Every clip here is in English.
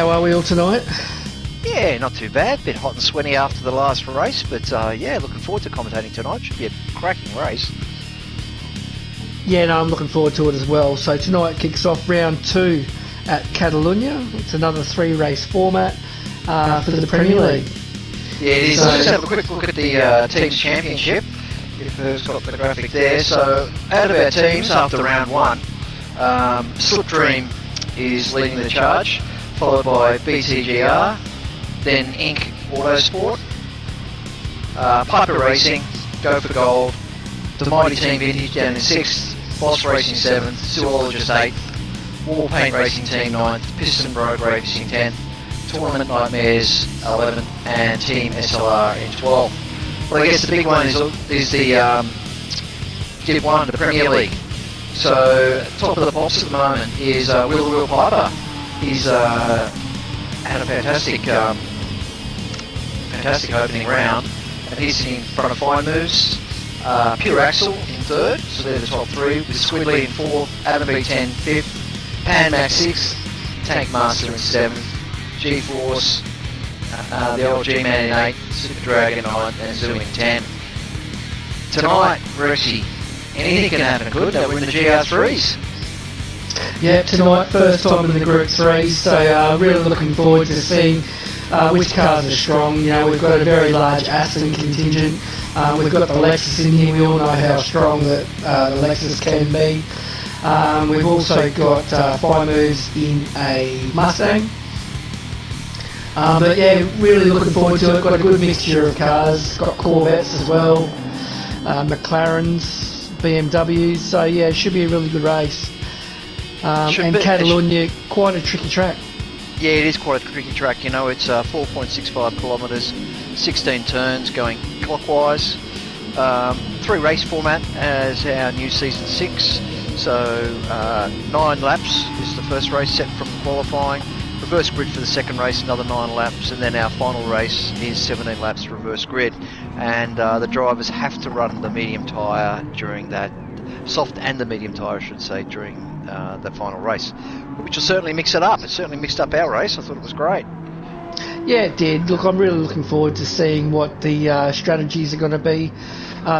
how are we all tonight? Yeah, not too bad. Bit hot and sweaty after the last race, but yeah, looking forward to commentating tonight. Should be a cracking race. Yeah, no, I'm looking forward to it as well. So tonight kicks off round 2 at Catalunya. It's another 3-race format for the Premier League. Yeah, it is. So let's have a quick look at the Teams Championship. You've got the graphic there. So out of our teams after round 1, Slip Dream is leading the charge, followed by BTGR, then Inc. Autosport, Piper Racing, Go for Gold, the Mighty Team Vintage down in 6th, Boss Racing 7th, Zoologist 8th, Warpaint Racing Team 9th, Piston Brogue Racing 10th, Tournament Nightmares 11th, and Team SLR in 12th. Well, I guess the big one is the Div 1, the Premier League. So top of the pops at the moment is Will Piper. He's had a fantastic opening round, and he's in front of Fine Moves. Pure Axel in 3rd, so they're the top 3, with Squidly in 4th, Adam B10 5th, Pan Max 6th, Tank Master in 7th, G-Force, the old G-Man in 8th, Super Dragon 9th, and Zoo in 10. Tonight, Rexy, anything can happen good. They win the GR3s. Yeah, tonight, first time in the Group 3, so really looking forward to seeing which cars are strong. You know, we've got a very large Aston contingent. We've got the Lexus in here. We all know how strong the Lexus can be. We've also got Fine Moves in a Mustang. But yeah, really looking forward to it. Got a good mixture of cars. Got Corvettes as well, McLarens, BMWs. So yeah, it should be a really good race. And Catalunya, quite a tricky track. Yeah, it is quite a tricky track. You know, it's 4.65 kilometres, 16 turns going clockwise. 3-race format as our new season 6. So 9 laps is the first race set from qualifying. Reverse grid for the second race, another 9 laps, and then our final race is 17 laps reverse grid. And the drivers have to run the medium tyre during that, soft and the medium tyre I should say, during the final race, which will certainly mix it up. It certainly mixed up our race. I thought it was great. Yeah, it did. Look, I'm really looking forward to seeing what the strategies are going to be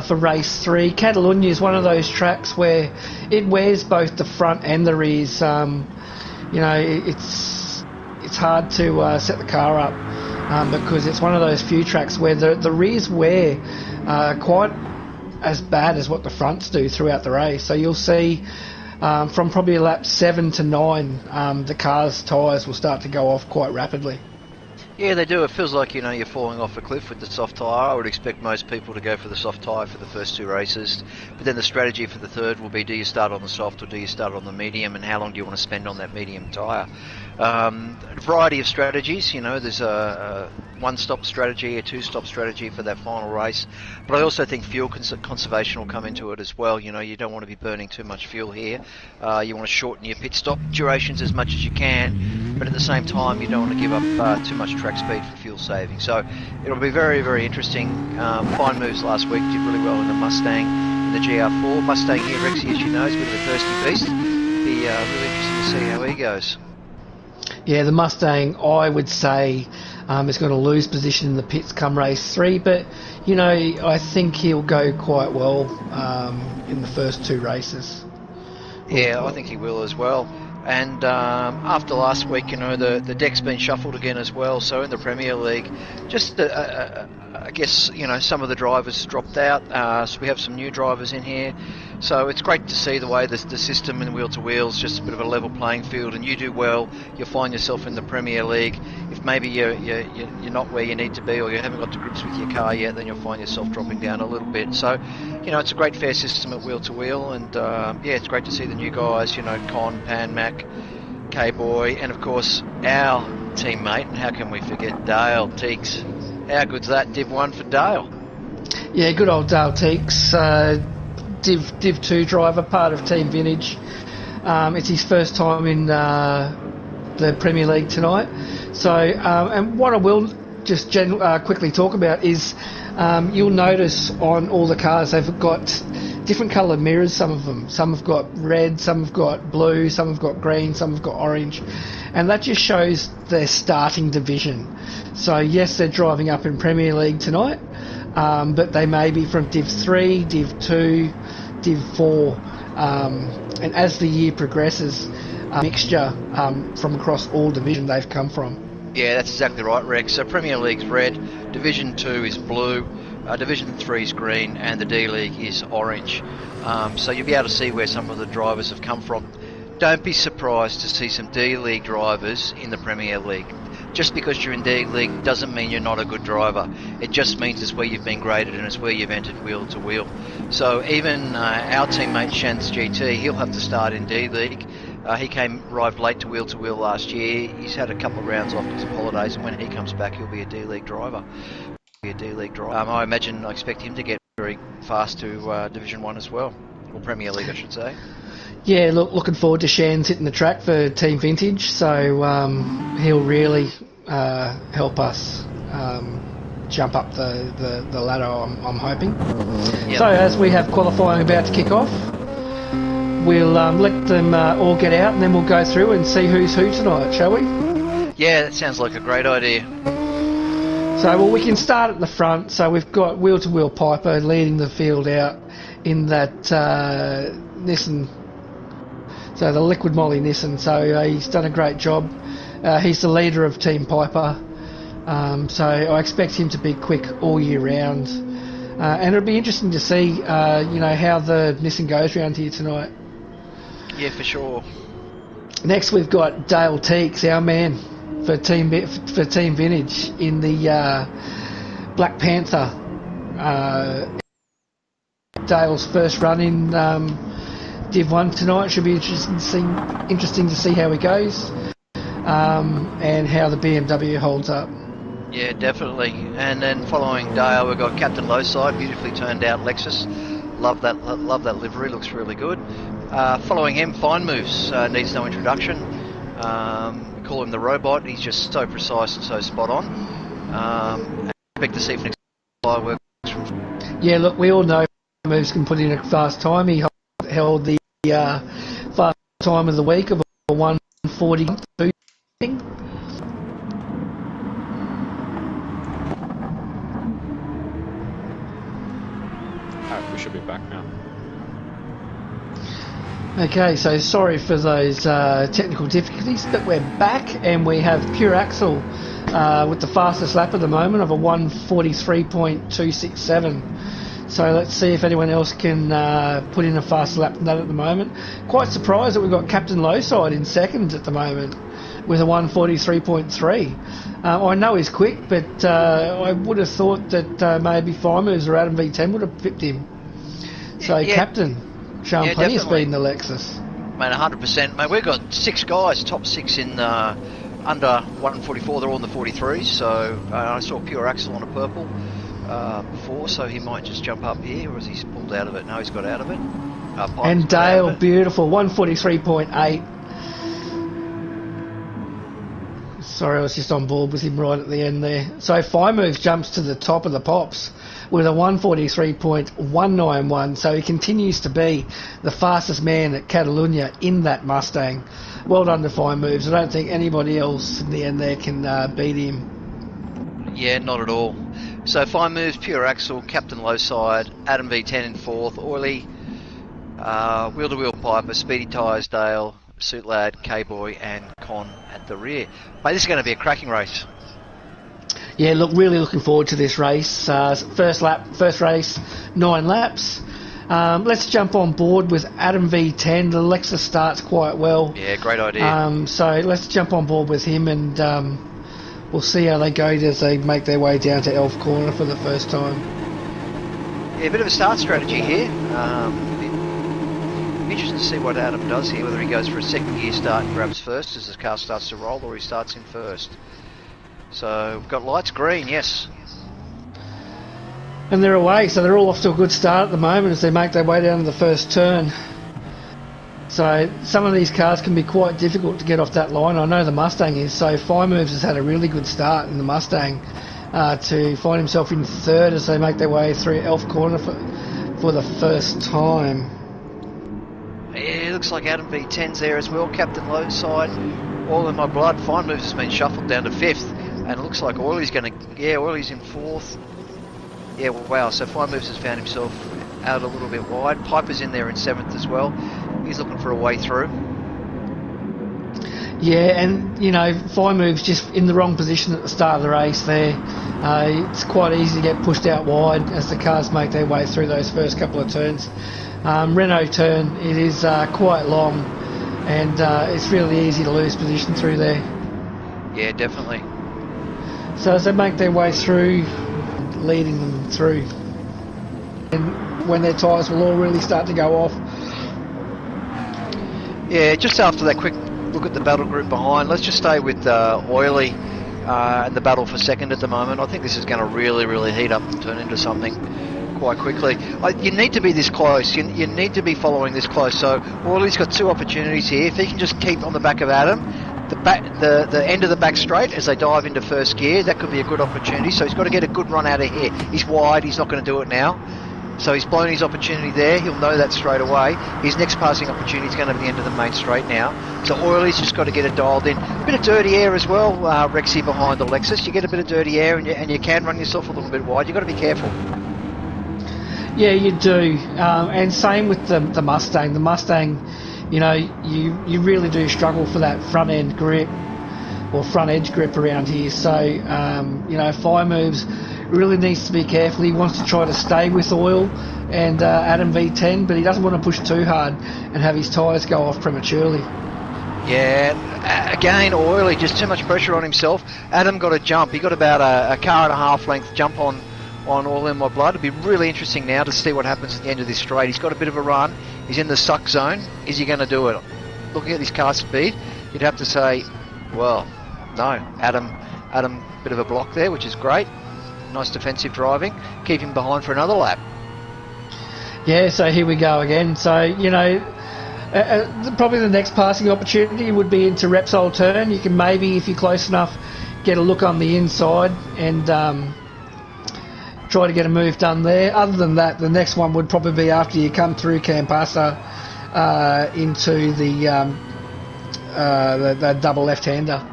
for race 3. Catalunya is one of those tracks where it wears both the front and the rears. You know, it's hard to set the car up because it's one of those few tracks where the rears wear quite as bad as what the fronts do throughout the race. So you'll see from probably lap 7 to 9, the car's tyres will start to go off quite rapidly. Yeah, they do. It feels like, you know, you're falling off a cliff with the soft tyre. I would expect most people to go for the soft tyre for the first 2 races. But then the strategy for the third will be, do you start on the soft or do you start on the medium, and how long do you want to spend on that medium tyre? A variety of strategies. You know, there's a 1-stop strategy, a 2-stop strategy for that final race. But I also think fuel conservation will come into it as well. You know, you don't want to be burning too much fuel here. You want to shorten your pit stop durations as much as you can, but at the same time you don't want to give up too much track speed for fuel saving. So it'll be very, very interesting. Fine Moves last week did really well in the Mustang, in the GR4. Mustang here, Rexy, as you know, is a bit of a thirsty beast. Be really interesting to see how he goes. Yeah, the Mustang, I would say, is going to lose position in the pits come race 3, but, you know, I think he'll go quite well in the first 2 races. Yeah, I think he will as well. And after last week, you know, the deck's been shuffled again as well. So in the Premier League, just I guess, you know, some of the drivers dropped out. So we have some new drivers in here. So it's great to see the way the system in wheel to wheel is just a bit of a level playing field. And you do well, you'll find yourself in the Premier League. If maybe you're not where you need to be, or you haven't got to grips with your car yet, then you'll find yourself dropping down a little bit. So, you know, it's a great fair system at wheel to wheel. And yeah, it's great to see the new guys, you know, Con, Pan, Mac, K-Boy, and of course our teammate, and how can we forget Dale Teeks. How good's that, Div 1 for Dale? Yeah, good old Dale Teeks, Div 2 driver, part of Team Vintage. It's his first time in the Premier League tonight. So, and what I will just quickly talk about is you'll notice on all the cars they've got different coloured mirrors, some of them. Some have got red, some have got blue, some have got green, some have got orange. And that just shows their starting division. So yes, they're driving up in Premier League tonight, but they may be from Div 3, Div 2, Div 4. And as the year progresses, a mixture from across all division they've come from. Yeah, that's exactly right, Rex. So Premier League's red, Division 2 is blue, Division 3 is green, and the D League is orange. So you'll be able to see where some of the drivers have come from. Don't be surprised to see some D League drivers in the Premier League. Just because you're in D League doesn't mean you're not a good driver. It just means it's where you've been graded and it's where you've entered wheel to wheel. So even our teammate Shantz GT, he'll have to start in D League. He arrived late to wheel last year. He's had a couple of rounds off because of holidays, and when he comes back, he'll be a D League driver. I expect him to get very fast to Division 1 as well, or Premier League, I should say. Yeah, looking forward to Shantz hitting the track for Team Vintage, so he'll really help us jump up the ladder, I'm hoping. Yep. So as we have qualifying about to kick off, we'll let them all get out and then we'll go through and see who's who tonight, shall we? Yeah, that sounds like a great idea. So, well, we can start at the front. So we've got Wheel-to-Wheel Piper leading the field out in that Nissan, so the Liquid Moly Nissan. So he's done a great job. He's the leader of Team Piper. So I expect him to be quick all year round. And it'll be interesting to see, how the Nissan goes round here tonight. Yeah, for sure. Next, we've got Dale Teeks, our man for Team Vintage in the Black Panther. Dale's first run in Div 1 tonight. Should be interesting to see how he goes and how the BMW holds up. Yeah, definitely. And then following Dale, we've got Captain Lowside, beautifully turned out Lexus. Love that livery, looks really good. Following him, Fine Moves, needs no introduction. We call him the robot. He's just so precise and so spot on. And expect to see if next fireworks. Yeah, look, we all know Fine Moves can put in a fast time. He held the fast time of the week of a 1:42. We should be back now. Okay, so sorry for those technical difficulties, but we're back and we have Pure Axle with the fastest lap at the moment of a 1:43.267. So let's see if anyone else can put in a faster lap than that at the moment. Quite surprised that we've got Captain Lowside in second at the moment with a 1:43.3. I know he's quick, but I would have thought that maybe Fine Moves or Adam V10 would have pipped him. So yeah. Captain, showing plenty of speed in the Lexus. Mate, 100%. Mate, we've got 6 guys, top 6 in under 144. They're all in the 43s. So I saw Pure Axle on a purple before, so he might just jump up here, or has he pulled out of it? No, he's got out of it. And Dale, beautiful, 1:43.8. Sorry, I was just on board with him right at the end there. So Fine Moves jumps to the top of the pops with a 1:43.191. So he continues to be the fastest man at Catalunya in that Mustang. Well done to Fine Moves. I don't think anybody else in the end there can beat him. Yeah, not at all. So Fine Moves, Pure Axle, Captain Lowside, Adam V10 in 4th, Oily, Wheel-to-Wheel Piper, Speedy Tyres Dale, Suit Lad, K-Boy and Con at the rear. Mate, this is going to be a cracking race. Yeah, look, really looking forward to this race. First race, 9 laps. Let's jump on board with Adam V10. The Lexus starts quite well. Yeah, great idea. So let's jump on board with him and we'll see how they go as they make their way down to Elf Corner for the first time. Yeah, a bit of a start strategy here. Interesting to see what Adam does here, whether he goes for a second gear start and grabs first as the car starts to roll, or he starts in first. So we've got lights green, yes. And they're away, so they're all off to a good start at the moment as they make their way down to the first turn. So some of these cars can be quite difficult to get off that line. I know the Mustang is, so Fine Moves has had a really good start in the Mustang to find himself in third as they make their way through Elf Corner for the first time. Yeah, it looks like Adam V10's there as well. Captain Low side, All in My Blood. Fine Moves has been shuffled down to 5th, and it looks like Oiley's going to... Yeah, Oiley's in 4th. Yeah, wow, so Fine Moves has found himself out a little bit wide. Piper's in there in 7th as well. He's looking for a way through. Yeah, and, you know, Fine Moves just in the wrong position at the start of the race there. It's quite easy to get pushed out wide as the cars make their way through those first couple of turns. Renault turn, it is quite long, and it's really easy to lose position through there. Yeah, definitely. So as they make their way through, leading them through, and when their tyres will all really start to go off. Yeah, just after that quick look at the battle group behind, let's just stay with Oiley and the battle for second at the moment. I think this is going to really heat up and turn into something quite quickly. You need to be this close. You need to be following this close. So Oiley's got 2 opportunities here. If he can just keep on the back of Adam, the end of the back straight as they dive into first gear, that could be a good opportunity. So he's got to get a good run out of here. He's wide. He's not going to do it now. So he's blown his opportunity there. He'll know that straight away. His next passing opportunity is going to be the end of the main straight now. So Oiley's just got to get it dialed in. A bit of dirty air as well, Rexy behind the Lexus. You get a bit of dirty air and you can run yourself a little bit wide. You've got to be careful. Yeah, you do. And same with the Mustang. The Mustang, you know, you really do struggle for that front end grip or front edge grip around here. So, you know, Fine Moves really needs to be careful. He wants to try to stay with Oil and Adam V10, but he doesn't want to push too hard and have his tyres go off prematurely. Yeah, again, Oiley, just too much pressure on himself. Adam got a jump. He got about a car and a half length jump on All in My Blood. It'll be really interesting now to see what happens at the end of this straight. He's got a bit of a run. He's in the suck zone. Is he going to do it? Looking at his car speed, you'd have to say, well, no. Adam, bit of a block there, which is great. Nice defensive driving. Keep him behind for another lap. Yeah, so here we go again. So, you know, probably the next passing opportunity would be into Repsol turn. You can maybe, if you're close enough, get a look on the inside and try to get a move done there. Other than that, the next one would probably be after you come through Campasa into the double left-hander.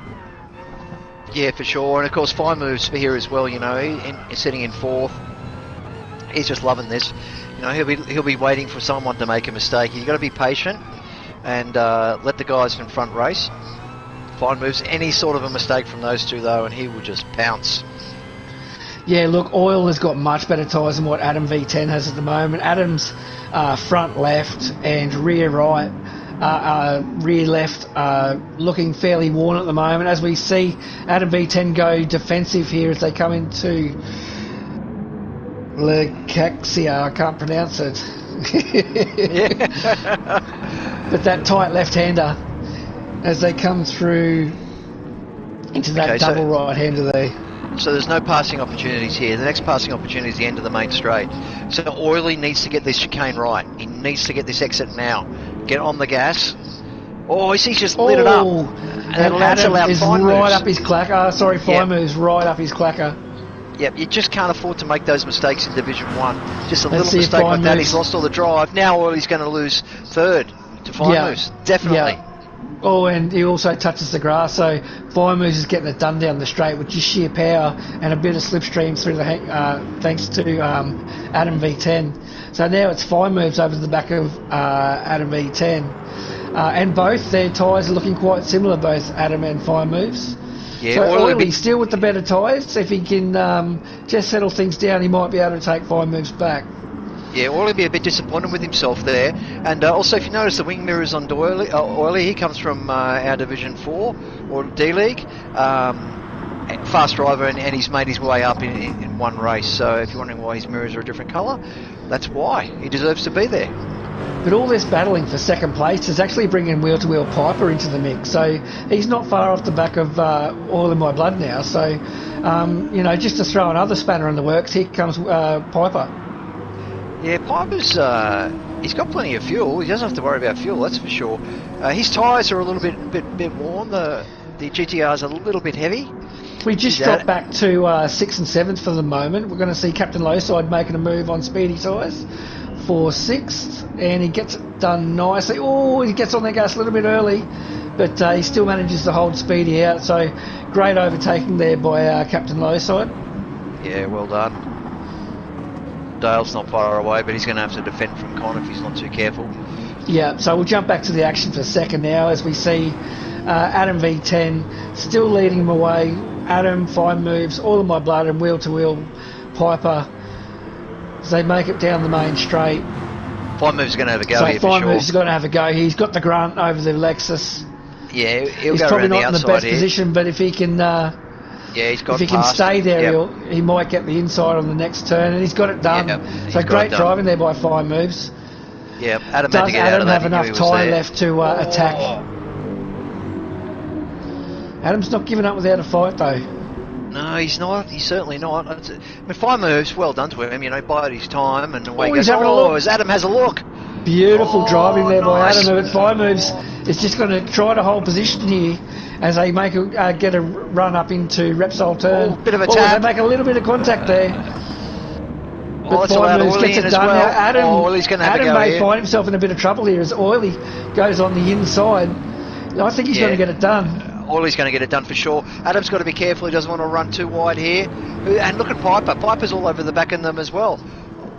Yeah, for sure. And of course, Fine Moves for here as well. You know, he's sitting in 4th. He's just loving this. You know, he'll be waiting for someone to make a mistake. You've got to be patient and let the guys in front race. Fine Moves any sort of a mistake from those two though, and he will just pounce. Yeah, look, Oil has got much better tyres than what Adam V10 has at the moment. Adam's front left and rear right, rear left looking fairly worn at the moment. As we see Adam V10 go defensive here as they come into Lecaxia, I can't pronounce it. But that tight left-hander as they come through into that double right-hander there. So there's no passing opportunities here. The next passing opportunity is the end of the main straight. So Oiley needs to get this chicane right. He needs to get this exit now. Get on the gas. Oh, he's just lit it up. And Adam is right up his clacker. Fine Moves right up his clacker. Yep, you just can't afford to make those mistakes in Division 1. Just a little mistake like that, he's lost all the drive. Now Oiley's going to lose 3rd to Fine Moves. Definitely. Yeah. Oh, and he also touches the grass, so Fine Moves is getting it done down the straight with just sheer power and a bit of slipstream through the thanks to Adam V10. So now it's Fine Moves over the back of Adam V10. And both their tyres are looking quite similar, both Adam and Fine Moves. Yeah, so Oiley still with the better tyres. If he can just settle things down, he might be able to take Fine Moves back. Yeah, Oiley be a bit disappointed with himself there. And also, if you notice the wing mirrors on Oiley, he comes from our Division 4 or D-League. Fast driver, and he's made his way up in one race. So if you're wondering why his mirrors are a different colour, that's why. He deserves to be there. But all this battling for second place is actually bringing wheel-to-wheel Piper into the mix. So he's not far off the back of All in My Blood now. So, you know, just to throw another spanner in the works, here comes Piper. Yeah, Piper's he's got plenty of fuel. He doesn't have to worry about fuel, that's for sure. His tyres are a little bit worn. The GTR's a little bit heavy. We just dropped back to 6th and 7th for the moment. We're going to see Captain Lowside making a move on speedy tyres. for 6th, and he gets it done nicely. Oh, he gets on the gas a little bit early, but he still manages to hold Speedy out. So great overtaking there by Captain Lowside. Yeah, well done. Dale's not far away, but he's going to have to defend from Con if he's not too careful. Yeah, so we'll jump back to the action for a second now as we see Adam V10 still leading him away. Adam, Fine Moves, All of My Blood, and Wheel to Wheel Piper as they make it down the main straight. Fine Moves going to have a go so here Fine for sure. Moves is going to have a go. He's got the grunt over the Lexus. Yeah, he'll he's go probably around not the in the best outside here. position, but if he can, he's got if he can past. stay there, Yep. he might get the inside on the next turn, and he's got it done. Yep, So he's got great it done. driving there by Fine Moves. Yeah, Adam had Does to get out Adam of that. have He knew enough he was tyre there. left to attack? Adam's not giving up without a fight though. No, he's not. He's certainly not. I mean, Fine Moves, well done to him. You know, bided his time and away he he's goes. having a look. As Adam has a look. Beautiful driving there by nice. Adam. But Fine Moves is just going to try to hold position here as they make get a run up into Repsol turn. Bit of a tap. They make a little bit of contact there. But It's allowed Fine Moves Oily gets in it as done. well. Now Adam, Oily's going to have Adam a go may here. find himself in a bit of trouble here as Oily goes on the inside. I think he's going to get it done. Oily's going to get it done for sure. Adam's got to be careful. He doesn't want to run too wide here. And look at Piper. Piper's all over the back of them as well.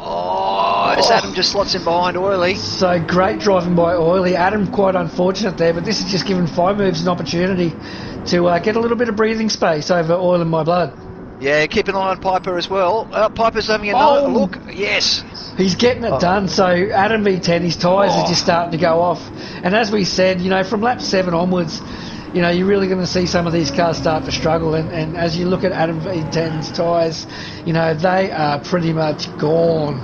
As Adam just slots in behind Oily. So great driving by Oily. Adam quite unfortunate there, but this has just given Fine Moves an opportunity to get a little bit of breathing space over Oil in My Blood. Yeah, keep an eye on Piper as well. Piper's having a look. Yes. He's getting it done. So Adam V10, his tyres are just starting to go off. And as we said, you know, from lap 7 onwards, you know, you're really going to see some of these cars start to struggle. And as you look at Adam V10's tyres, you know, they are pretty much gone.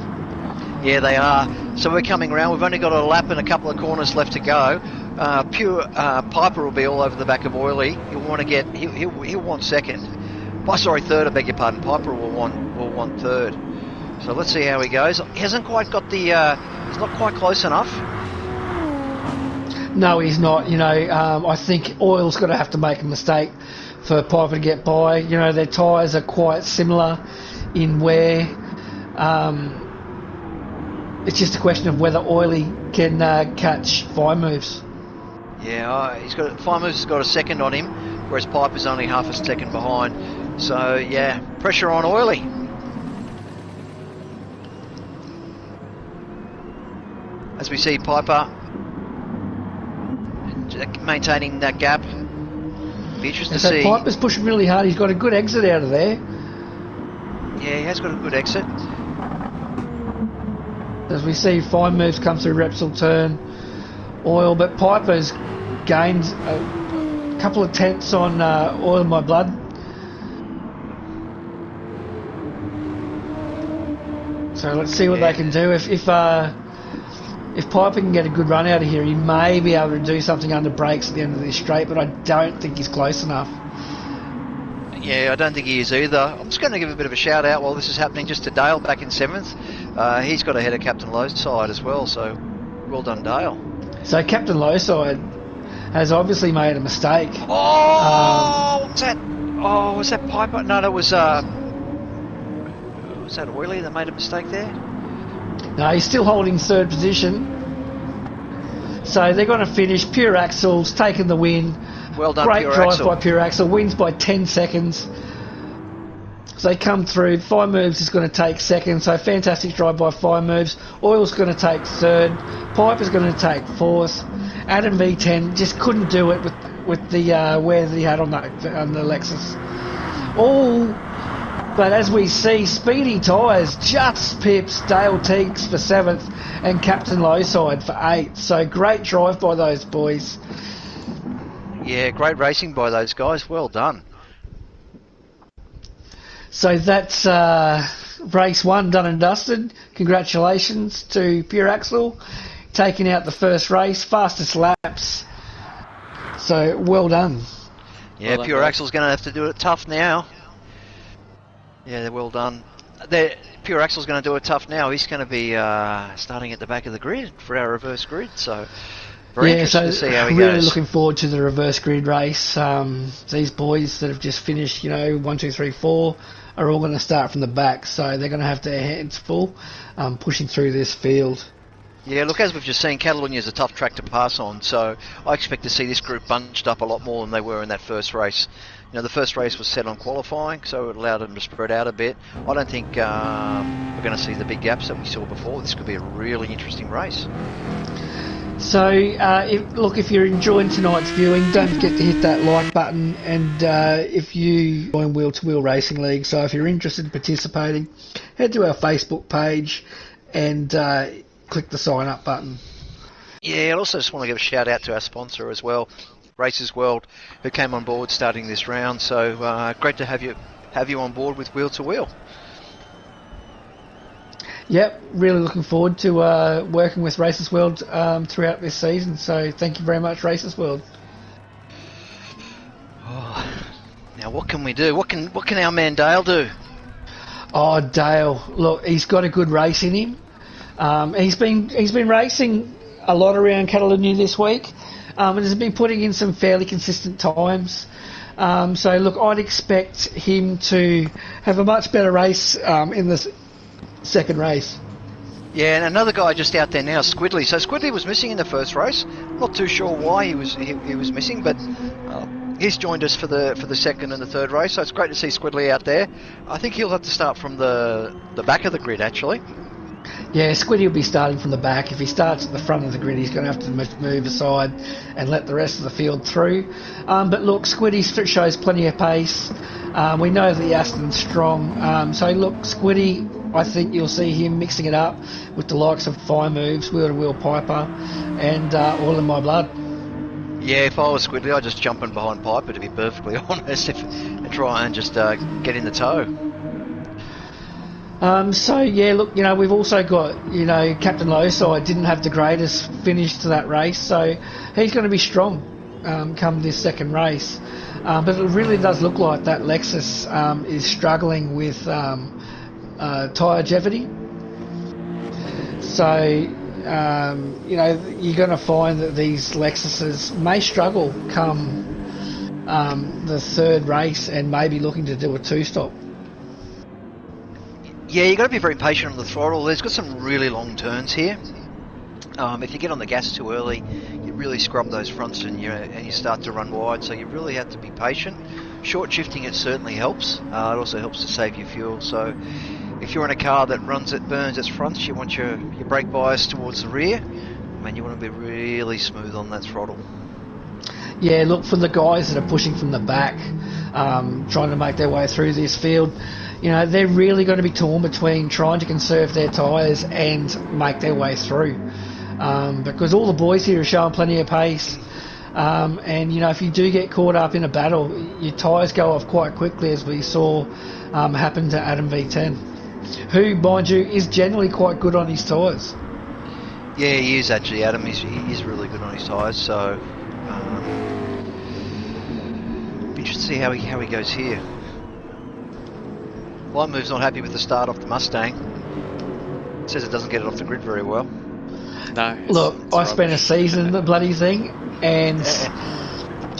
Yeah, they are. So we're coming around. We've only got a lap and a couple of corners left to go. Piper will be all over the back of Oily. He'll want to get. He'll want second. Oh, sorry, third. I beg your pardon. Piper will want third. So let's see how he goes. He hasn't quite got the. He's not quite close enough. No, he's not. You know, I think Oil's got to have to make a mistake for Piper to get by. You know, their tyres are quite similar in wear. It's just a question of whether Oily can catch Fine Moves. Yeah, Fine Moves has got a second on him, whereas Piper's only half a second behind. So yeah, pressure on Oily. As we see Piper maintaining that gap. Be interesting to so see. Piper's pushing really hard. He's got a good exit out of there. Yeah, he has got a good exit. As we see Fine Moves come through Repsol turn, Oil, but Piper's gained a couple of tenths on Oil in My Blood. So let's see what they can do. If Piper can get a good run out of here, he may be able to do something under brakes at the end of this straight, but I don't think he's close enough. Yeah, I don't think he is either. I'm just going to give a bit of a shout out while this is happening just to Dale back in 7th. He's got ahead of Captain Lowe's side as well, so well done, Dale. So Captain Lowside has obviously made a mistake. What's that? Oh, was that Piper? No, that was that Oily that made a mistake there? No, he's still holding 3rd position. So they're going to finish. Pure Axel's taken the win. Well done, Great Pure drive Axel. by Pure Axel. Wins by 10 seconds. So they come through. Fine Moves is going to take 2nd. So fantastic drive by Fine Moves. Oil's going to take 3rd. Piper's going to take 4th. Adam V10 just couldn't do it with the wear that he had on the Lexus. But as we see, Speedy Tyres just pips Dale Teagues for 7th and Captain Lowside for 8th. So great drive by those boys. Yeah, great racing by those guys. Well done. So that's race 1 done and dusted. Congratulations to Pure Axel, taking out the first race, fastest laps. So well done. Yeah, Well Pure done, Axel's going to have to do it tough now. Yeah, they're well done. Pure Axel's going to do it tough now. He's going to be starting at the back of the grid for our reverse grid. So very interesting to see how he really goes. looking forward to the reverse grid race. These boys that have just finished, 1, 2, 3, 4, are all going to start from the back, so they're going to have their hands full pushing through this field. Yeah, look, as we've just seen, Catalonia is a tough track to pass on, so I expect to see this group bunched up a lot more than they were in that first race. You know, the first race was set on qualifying, so it allowed them to spread out a bit. I don't think we're going to see the big gaps that we saw before. This could be a really interesting race. So, if you're enjoying tonight's viewing, don't forget to hit that like button, and if you join Wheel-to-Wheel Racing League, so if you're interested in participating, head to our Facebook page and click the sign up button. Yeah, I also just want to give a shout out to our sponsor as well, Races World, who came on board starting this round. So great to have you on board with Wheel to Wheel. Yep, really looking forward to working with Races World throughout this season. So thank you very much, Races World. Oh, now what can we do? What can our man Dale do? Oh, Dale, look, he's got a good race in him. He's been racing a lot around Catalonia this week, and has been putting in some fairly consistent times. So look, I'd expect him to have a much better race in the second race. Yeah, and another guy just out there now, Squidley. So Squidley was missing in the first race. Not too sure why he was missing, but he's joined us for the second and the third race. So it's great to see Squidley out there. I think he'll have to start from the back of the grid actually. Yeah, Squiddy will be starting from the back. If he starts at the front of the grid, he's going to have to move aside and let the rest of the field through. But look, Squiddy shows plenty of pace. We know that the Aston's strong. So look, Squiddy, I think you'll see him mixing it up with the likes of Fire Moves, Wheel-to-Wheel Piper, and All in My Blood. Yeah, if I was Squidley, I'd just jump in behind Piper, to be perfectly honest, and try and just get in the tow. So yeah, look, we've also got, Captain Lowside didn't have the greatest finish to that race, so he's going to be strong come this second race. But it really does look like that Lexus is struggling with tyre longevity. So, you're going to find that these Lexuses may struggle come the third race and maybe looking to do a two-stop. Yeah, you've got to be very patient on the throttle. There's got some really long turns here. If you get on the gas too early, you really scrub those fronts and you start to run wide. So you really have to be patient. Short shifting, it certainly helps. It also helps to save your fuel. So if you're in a car that burns its fronts, you want your brake bias towards the rear. Man, you want to be really smooth on that throttle. Yeah, look, for the guys that are pushing from the back, trying to make their way through this field, they're really going to be torn between trying to conserve their tyres and make their way through. Because all the boys here are showing plenty of pace. And, if you do get caught up in a battle, your tyres go off quite quickly, as we saw happen to Adam V10, who, mind you, is generally quite good on his tyres. Yeah, he is actually, Adam. He's really good on his tyres, so be interested to see how he goes here. Light Move's not happy with the start off the Mustang. Says it doesn't get it off the grid very well. No. Look, I spent a season in the bloody thing, and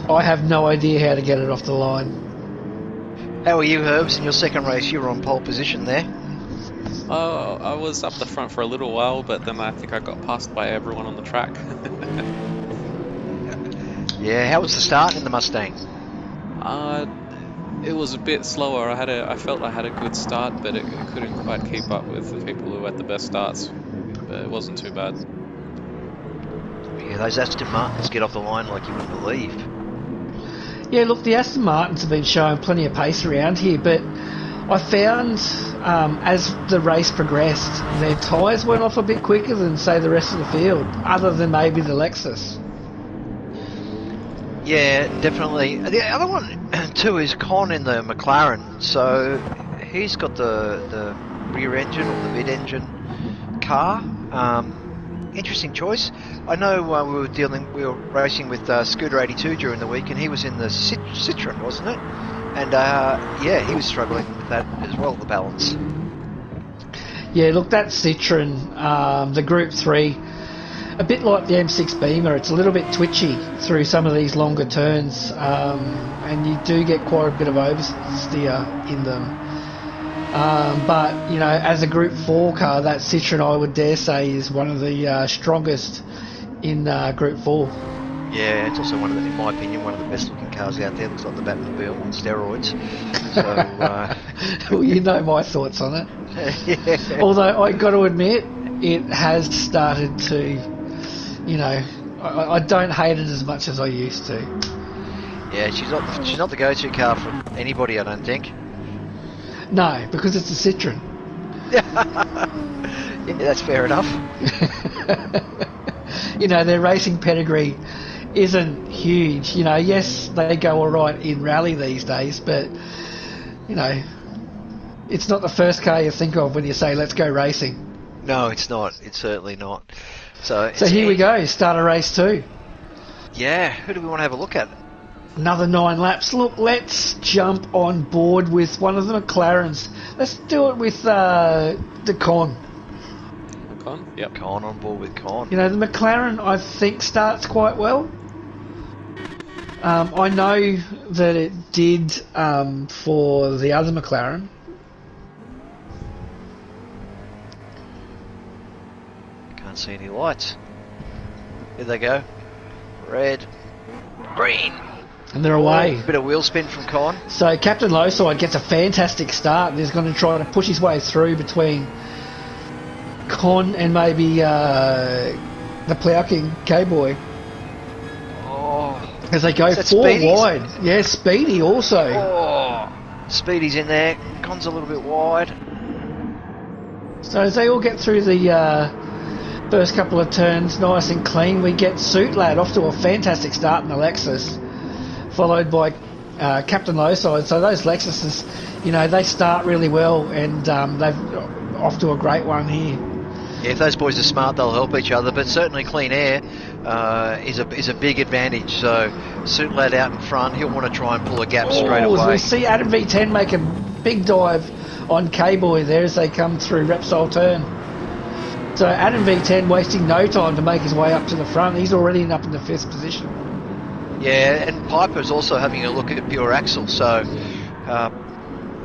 I have no idea how to get it off the line. How are you, Herbs? In your second race, you were on pole position there. Oh, I was up the front for a little while, but then I think I got passed by everyone on the track. Yeah, how was the start in the Mustang? It was a bit slower. I felt I had a good start, but it couldn't quite keep up with the people who had the best starts. But it wasn't too bad. Yeah, those Aston Martins get off the line like you wouldn't believe. Yeah, look, the Aston Martins have been showing plenty of pace around here, but I found as the race progressed, their tyres went off a bit quicker than, say, the rest of the field, other than maybe the Lexus. Yeah, definitely. The other one too is Con in the McLaren. So he's got the rear engine or the mid-engine car. Interesting choice. I know we were racing with Scooter 82 during the week, and he was in the Citroen, wasn't it? And yeah, he was struggling with that as well, the balance. Yeah, look, that Citroen, the Group 3, a bit like the M6 Beamer, it's a little bit twitchy through some of these longer turns, and you do get quite a bit of oversteer in them. But, you know, as a Group 4 car, that Citroen, I would dare say, is one of the strongest in Group 4. Yeah, it's also one of the, in my opinion, one of the best looking cars out there. Looks like the Batmobile on steroids. So, well, you know my thoughts on it. yeah. Although I got to admit, it has started to, you know, I don't hate it as much as I used to. Yeah, she's not the go-to car for anybody, I don't think. No, because it's a Citroen. Yeah, that's fair enough. You know, their racing pedigree isn't huge. You know, yes, they go all right in rally these days, but, you know, it's not the first car you think of when you say, let's go racing. No, it's not. It's certainly not. So here we go, start of race 2. Yeah, who do we want to have a look at? Another 9 laps. Look, let's jump on board with one of the McLarens. Let's do it with the Con. Con? Yep. Con on board with Con. You know, the McLaren, I think, starts quite well. I know that it did for the other McLaren. Can't see any lights. Here they go. Red. Green. And they're away. Bit of wheel spin from Con. So Captain Lowside gets a fantastic start and is going to try to push his way through between Con and maybe the Plough King K-Boy. As they go 4 Speedy's? wide. Yeah, Speedy also. Oh, Speedy's in there. Con's a little bit wide. So as they all get through the first couple of turns nice and clean, we get Suit Lad off to a fantastic start in the Lexus, followed by Captain Lowside. So those Lexuses, you know, they start really well, and they've off to a great one here. Yeah, if those boys are smart, they'll help each other, but certainly clean air is a big advantage. So Suit Lad out in front, he'll want to try and pull a gap straight away. We see Adam V10 make a big dive on K-Boy there as they come through Repsol turn. So Adam V10 wasting no time to make his way up to the front. He's already up in the 5th position. Yeah, and Piper's also having a look at Pure Axle, so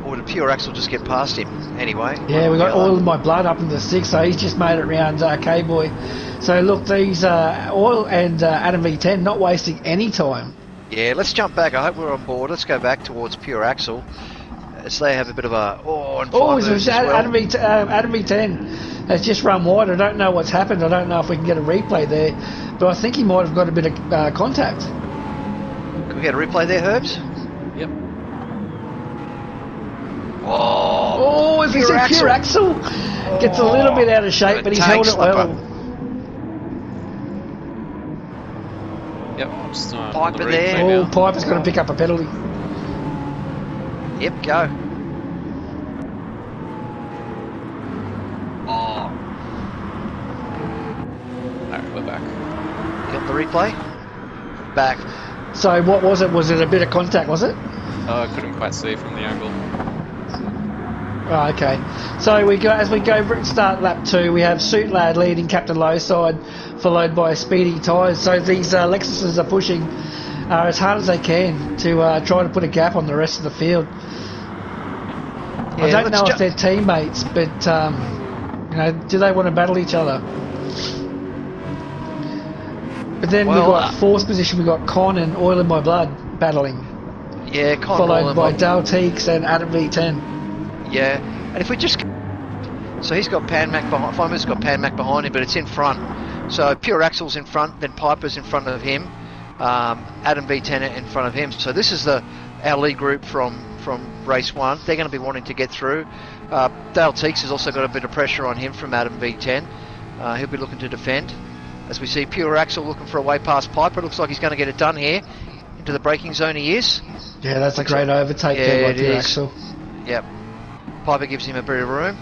or did Pure Axle just get past him anyway? Yeah, we got Oil in My Blood up in the 6th, so he's just made it round K-Boy. So look, these Oil and Adam V10 not wasting any time. Yeah, let's jump back. I hope we're on board. Let's go back towards Pure Axle. So they have a bit of a... and Adam V10 has just run wide. I don't know what's happened. I don't know if we can get a replay there, but I think he might have got a bit of contact. Can we get a replay there, Herbs? Yep. Oh, as we said, Pure Axle gets a little bit out of shape, but he's held it well. Yep. Just, Piper the there. replay now. Piper's going to pick up a penalty. Yep, go. Oh. Alright, we're back. You got the replay? Back. So what was it? Was it a bit of contact, was it? I couldn't quite see from the angle. Oh, okay. So as we go start lap 2, we have Suit Lad leading Captain Lowside, followed by Speedy Tyres. So these Lexuses are pushing as hard as they can to try to put a gap on the rest of the field. Yeah, I don't know if they're teammates, but you know, do they want to battle each other? But then we've got 4th position. We've got Con and Oil in My Blood battling. Yeah, Con. Followed by Dale Teeks and Adam V10. Yeah, and if we just... So he's got Pan Mac behind... Fimer's got Pan Mac behind him, but it's in front. So Pure Axle's in front, then Piper's in front of him. Adam V10 in front of him. So this is our lead group from race 1. They're going to be wanting to get through. Dale Teeks has also got a bit of pressure on him from Adam V10. He'll be looking to defend. As we see Pure Axle looking for a way past Piper. It looks like he's going to get it done here. Into the braking zone he is. Yeah, that's a great overtake there by Pure Axle. Yep. Piper gives him a bit of room.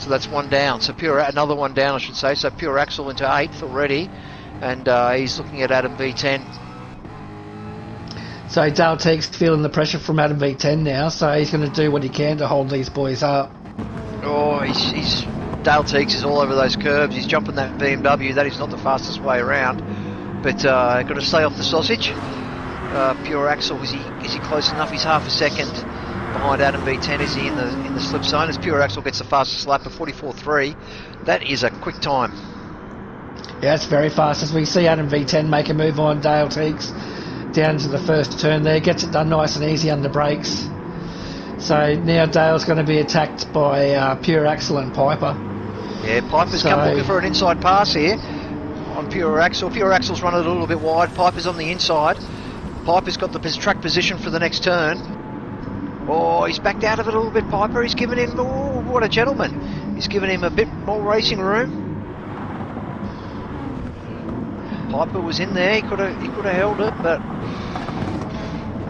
So that's one down. So another one down, I should say. So Pure Axle into 8th already. And he's looking at Adam V10. So Dale Teeks feeling the pressure from Adam V10 now. So he's going to do what he can to hold these boys up. Oh, he's Dale Teeks is all over those curbs. He's jumping that BMW. That is not the fastest way around. But got to stay off the sausage. Pure Axle, is he close enough? He's half a second. behind Adam V10 is he in the slip zone as Pure Axel gets the fastest lap of 44.3. That is a quick time. Yeah, it's very fast as we see Adam V10 make a move on Dale Teagues down to the first turn there, gets it done nice and easy under brakes. So now Dale's going to be attacked by Pure Axel and Piper. Yeah, Piper's come looking for an inside pass here on Pure Axel. Pure Axel's run it a little bit wide. Piper's on the inside. Piper's got the track position for the next turn. Oh, he's backed out of it a little bit, Piper. He's given him, oh, what a gentleman. He's given him a bit more racing room. Piper was in there. He could have held it, but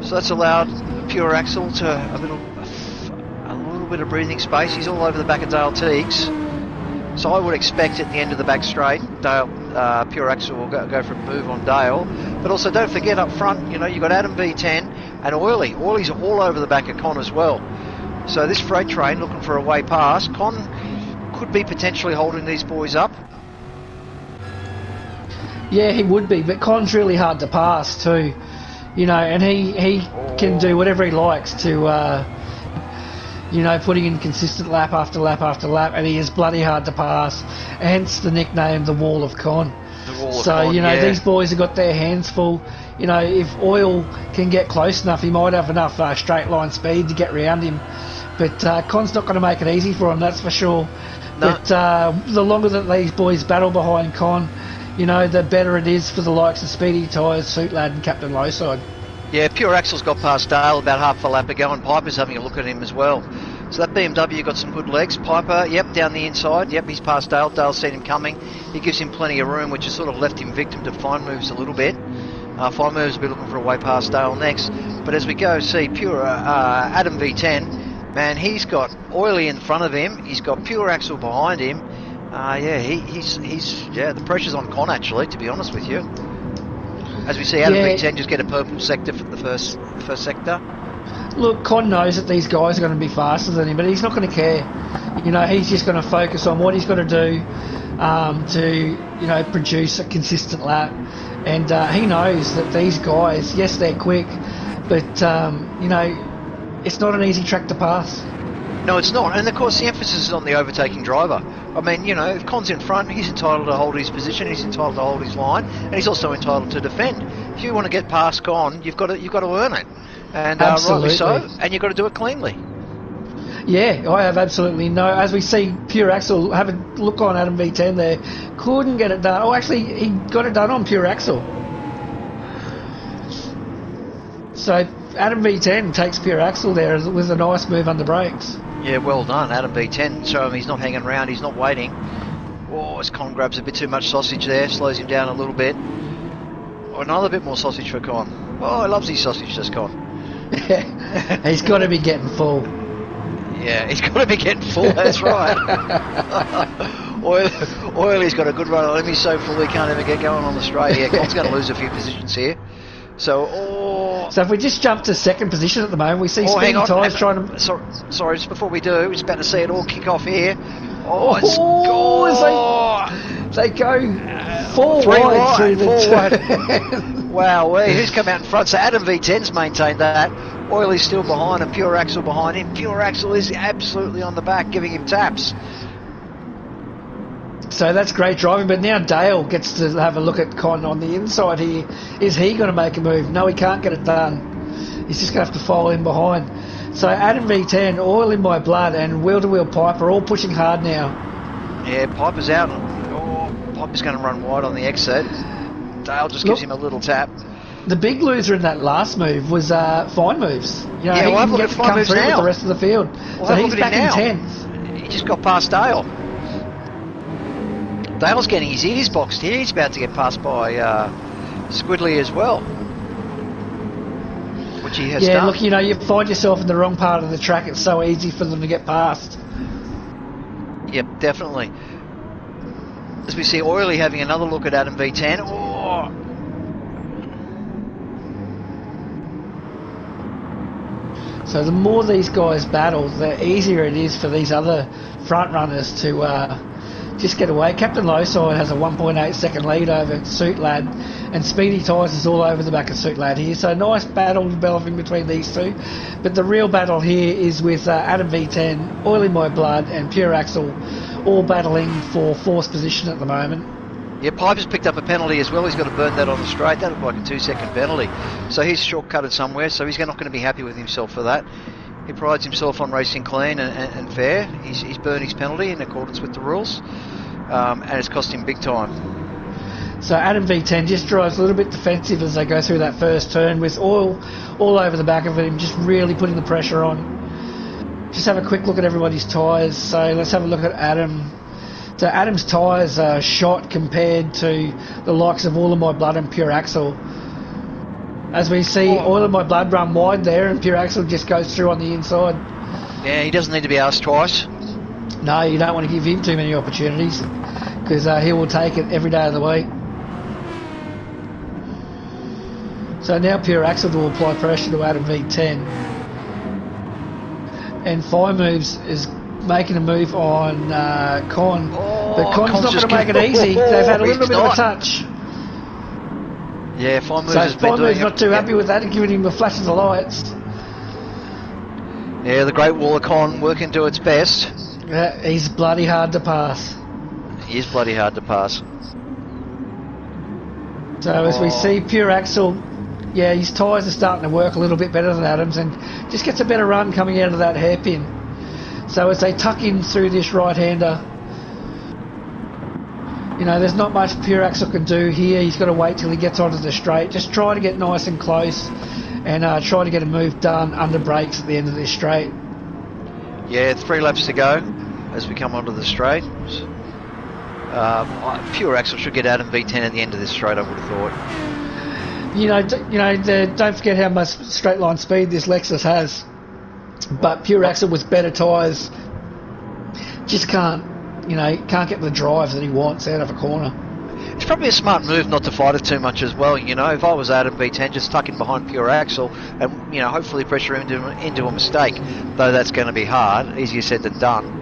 so that's allowed Pure Axel to a little bit of breathing space. He's all over the back of Dale Teagues. So I would expect at the end of the back straight, Pure Axel will go for a move on Dale. But also don't forget up front, you've got Adam V10 and Oily. Oily's all over the back of Con as well. So this freight train looking for a way past. Con could be potentially holding these boys up. Yeah, he would be, but Con's really hard to pass too. And he can do whatever he likes to, putting in consistent lap after lap after lap, and he is bloody hard to pass, hence the nickname the Wall of Con. The Wall of Con, these boys have got their hands full. If Oil can get close enough, he might have enough straight line speed to get round him. But Con's not going to make it easy for him, that's for sure. No. But the longer that these boys battle behind Con, the better it is for the likes of Speedy Tyres, Suit Lad and Captain Lowside. Yeah, Pure Axel's got past Dale about half a lap ago, and Piper's having a look at him as well. So that BMW got some good legs. Piper, down the inside. Yep, he's past Dale. Dale's seen him coming. He gives him plenty of room, which has sort of left him victim to Fine Moves a little bit. Fine Moves will be looking for a way past Dale next. But as we go, see Adam V10, man, he's got Oily in front of him. He's got Pure Axel behind him. The pressure's on Con actually, to be honest with you. As we see, Adam V10 just get a purple sector for the first sector. Look, Con knows that these guys are going to be faster than him, but he's not going to care. He's just going to focus on what he's got to do to produce a consistent lap. And he knows that these guys, yes, they're quick, but it's not an easy track to pass. No, it's not. And of course, the emphasis is on the overtaking driver. I mean, if Con's in front, he's entitled to hold his position, he's entitled to hold his line, and he's also entitled to defend. If you want to get past Con, you've got to earn it, and rightly so, and you've got to do it cleanly. Yeah, I have absolutely no. As we see, Pure Axel have a look on Adam V10 there, couldn't get it done. Oh, actually, he got it done on Pure Axel. So Adam V10 takes Pure Axel there with a nice move under brakes. Yeah, well done, Adam V10. Show him he's not hanging around, he's not waiting. Oh, as Con grabs a bit too much sausage there, slows him down a little bit. Oh, another bit more sausage for Con. Oh, he loves his sausage, does Con. He's got to be getting full. Yeah, he's got to be getting full, that's right. Oily's got a good run on him, he's so full he can't even get going on the straight. Yeah, Con's going to lose a few positions here. So if we just jump to second position at the moment, we see Speedy Tyres trying to... Sorry, just before we do, we're just about to see it all kick off here. They go four wide through the turn. Wow, who's come out in front? So Adam V10's maintained that. Oily's still behind and Pure Axel behind him. Pure Axel is absolutely on the back, giving him taps. So that's great driving, but now Dale gets to have a look at Con on the inside here. Is he going to make a move? No, he can't get it done. He's just going to have to follow him behind. So Adam V10, Oil in My Blood, and Wheel to Wheel Piper all pushing hard now. Yeah, Piper's out. Piper's going to run wide on the exit. Dale just gives him a little tap. The big loser in that last move was Fine Moves. He didn't get to come through with the rest of the field. So he's back in 10th. He just got past Dale. Dale's getting his ears boxed here. He's about to get passed by Squidley as well, which he has done. Yeah, look, you find yourself in the wrong part of the track. It's so easy for them to get past. Yep, definitely. As we see Oily having another look at Adam V10. So the more these guys battle, the easier it is for these other front runners to just get away. Captain Lowside has a 1.8 second lead over Suit Lad, and Speedy Tyres is all over the back of Suit Lad here. So nice battle developing between these two. But the real battle here is with Adam V10, Oily My Blood, and Pure Axel all battling for fourth position at the moment. Yeah, Piper's picked up a penalty as well. He's got to burn that on the straight. That looked like a 2-second penalty. So he's shortcutted somewhere, so he's not going to be happy with himself for that. He prides himself on racing clean and fair. He's burned his penalty in accordance with the rules, and it's cost him big time. So Adam V10 just drives a little bit defensive as they go through that first turn, with oil all over the back of him, just really putting the pressure on. Just have a quick look at everybody's tyres. So let's have a look at Adam. So Adam's tyres are shot compared to the likes of All of My Blood and Pure Axel. As we see, Oil of My Blood run wide there, and Pure Axel just goes through on the inside. Yeah, he doesn't need to be asked twice. No, you don't want to give him too many opportunities, because he will take it every day of the week. So now Pure Axel will apply pressure to Adam V10. And Fire Moves is making a move on Con. But Con's not going to make it easy. They've had a little bit of a touch. Yeah, Fire Moves so has been doing not too happy with that and giving him the flashes of lights. Yeah, the Great Wall of Con working to its best. Yeah, he's bloody hard to pass. He is bloody hard to pass. So as we see Pure Axel, yeah, his tyres are starting to work a little bit better than Adam's, and just gets a better run coming out of that hairpin. So as they tuck in through this right-hander, you know, there's not much Pure Axel can do here. He's got to wait till he gets onto the straight. Just try to get nice and close, and try to get a move done under brakes at the end of this straight. Yeah, 3 laps to go as we come onto the straight. Pure Axel should get Adam V10 at the end of this straight, I would have thought. Don't forget how much straight line speed this Lexus has. But Pure Axel with better tyres just can't get the drive that he wants out of a corner. It's probably a smart move not to fight it too much as well. You know, if I was Adam V10, just tuck in behind Pure Axel and, you know, hopefully pressure him into a mistake. Though that's going to be hard, easier said than done.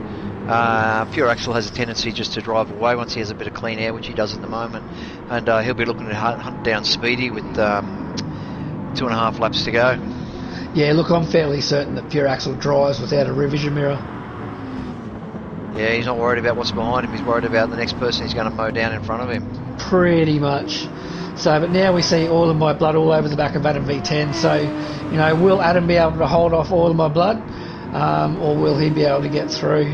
Pure Axel has a tendency just to drive away once he has a bit of clean air, which he does at the moment, and he'll be looking to hunt down Speedy with 2.5 laps to go. Yeah, look, I'm fairly certain that Pure Axel drives without a rear vision mirror. Yeah, he's not worried about what's behind him, he's worried about the next person he's going to mow down in front of him. Pretty much. So, but now we see Oil of My Blood all over the back of Adam V10, so, you know, will Adam be able to hold off Oil of My Blood, or will he be able to get through?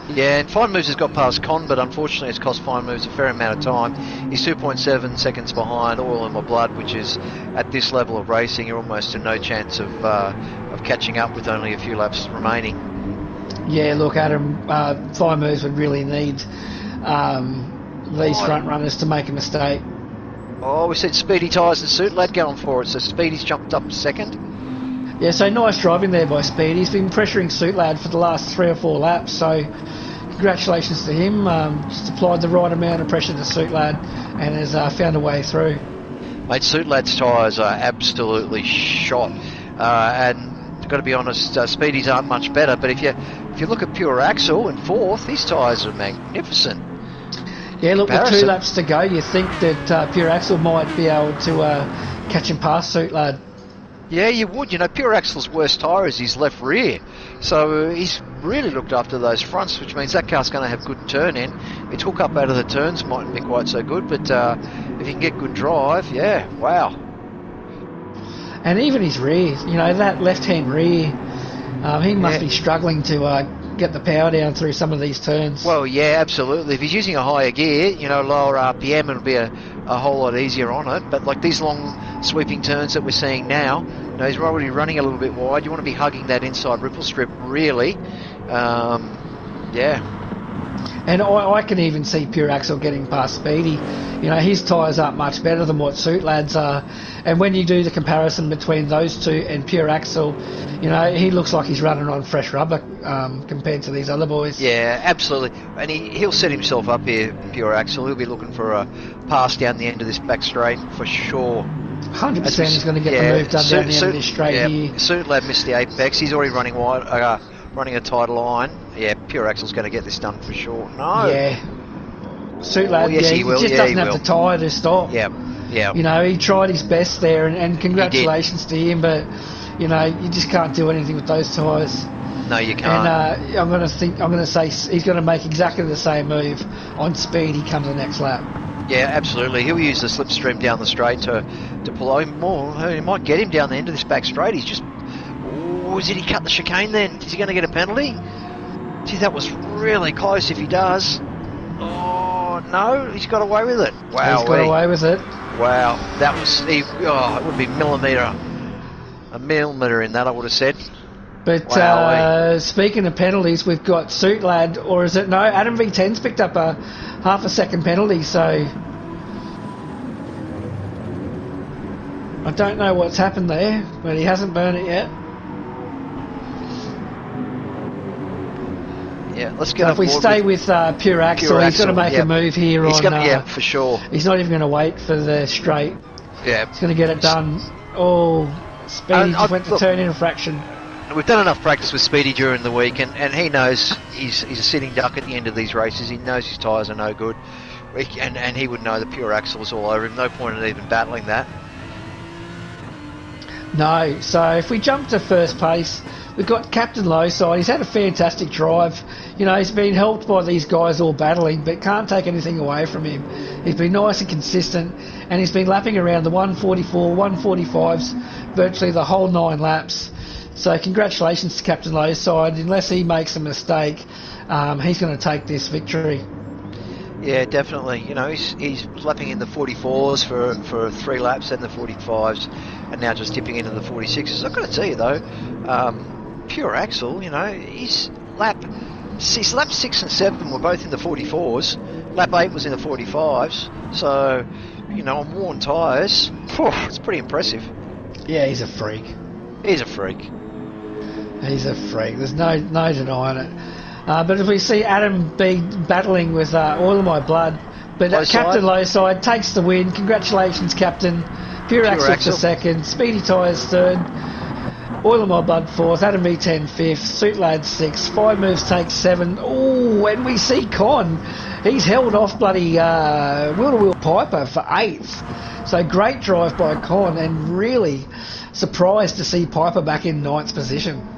Yeah, and Fine Moves has got past Con, but unfortunately it's cost Fine Moves a fair amount of time. He's 2.7 seconds behind Oil in My Blood, which is, at this level of racing, you're almost to no chance of catching up with only a few laps remaining. Yeah, look, Adam, Fine Moves would really need these front runners to make a mistake. Oh, we said Speedy Tyres and Suit Lad going for it, so Speedy's jumped up second. Yeah, so nice driving there by Speedy. He's been pressuring Suit Lad for the last 3 or 4 laps, so congratulations to him. Just applied the right amount of pressure to Suit Lad and has found a way through. Mate, Suit Lad's tyres are absolutely shot, and I've got to be honest, Speedy's aren't much better, but if you look at Pure Axel in 4th, his tyres are magnificent. Yeah, look, with 2 laps to go, you think that Pure Axel might be able to catch him past Suit Lad. Yeah, you would. You know, Pure Axel's worst tyre is his left rear. So he's really looked after those fronts, which means that car's going to have good turn in. Its hook up out of the turns mightn't be quite so good, but if you can get good drive, yeah, wow. And even his rear, you know, that left-hand rear, he must be struggling to get the power down through some of these turns. Well, yeah, absolutely. If he's using a higher gear, you know, lower RPM, it'll be a whole lot easier on it. But like these long sweeping turns that we're seeing now, you know, he's already running a little bit wide. You want to be hugging that inside ripple strip, really. Yeah. And I can even see Pure Axel getting past Speedy. You know, his tyres aren't much better than what Suit Lad's are. And when you do the comparison between those two and Pure Axel, you know, he looks like he's running on fresh rubber compared to these other boys. Yeah, absolutely. And he'll set himself up here, Pure Axel. He'll be looking for a pass down the end of this back straight for sure. 100% he's going to get the move done down the end of this straight here. Suit Lad missed the apex. He's already running wide. Running a tight line. Yeah, Pure Axel's going to get this done for sure. No. Yeah. Suitlad, yes, he will. just Yeah, doesn't he have will. the tyre to stop. Yeah, yeah. You know, he tried his best there, and congratulations to him, but, you know, you just can't do anything with those tyres. No, you can't. And I'm going to say he's going to make exactly the same move on speed. He comes the next lap. Yeah, absolutely. He'll use the slipstream down the straight to pull him more. He might get him down the end of this back straight. He's just... Oh, did he cut the chicane then? Is he going to get a penalty? Gee, that was really close if he does. Oh, no, he's got away with it. Wow. He's got away with it. Wow, that was... it would be a millimetre in that, I would have said. But speaking of penalties, we've got Suitlad, or is it... No, Adam V10's picked up a half a second penalty, so... I don't know what's happened there, but he hasn't burned it yet. Yeah, let's get so if we stay with Pure Axle, he's got to make a move here yeah, for sure. He's not even going to wait for the straight. Yeah. He's going to get it done. Oh, Speedy just went to turn in a fraction. We've done enough practice with Speedy during the week, and he knows he's a sitting duck at the end of these races. He knows his tyres are no good, and he would know the Pure Axle was all over him. No point in even battling that. No, so if we jump to first place, we've got Captain Lowside. He's had a fantastic drive. You know, he's been helped by these guys all battling, but can't take anything away from him. He's been nice and consistent, and he's been lapping around the 144, 145s virtually the whole 9 laps. So congratulations to Captain Lowside. Unless he makes a mistake, he's going to take this victory. Yeah, definitely. You know, he's lapping in the 44s for 3 laps and the 45s, and now just dipping into the 46s. I've got to tell you though, Pure Axle, you know, his lap 6 and 7 were both in the 44s. Lap 8 was in the 45s. So, you know, on worn tyres, it's pretty impressive. Yeah, he's a freak. He's a freak. He's a freak. There's no denying it. But if we see Adam B battling with Oil of My Blood, but Captain Lowside takes the win. Congratulations, Captain. Pure Axle for second. Speedy Tyres third. Oil of My Blood fourth. Adam V10 fifth. Suitlad sixth. 5 Moves takes 7. Oh, and we see Con. He's held off bloody wheel-to-wheel Piper for 8th. So great drive by Con, and really surprised to see Piper back in 9th position.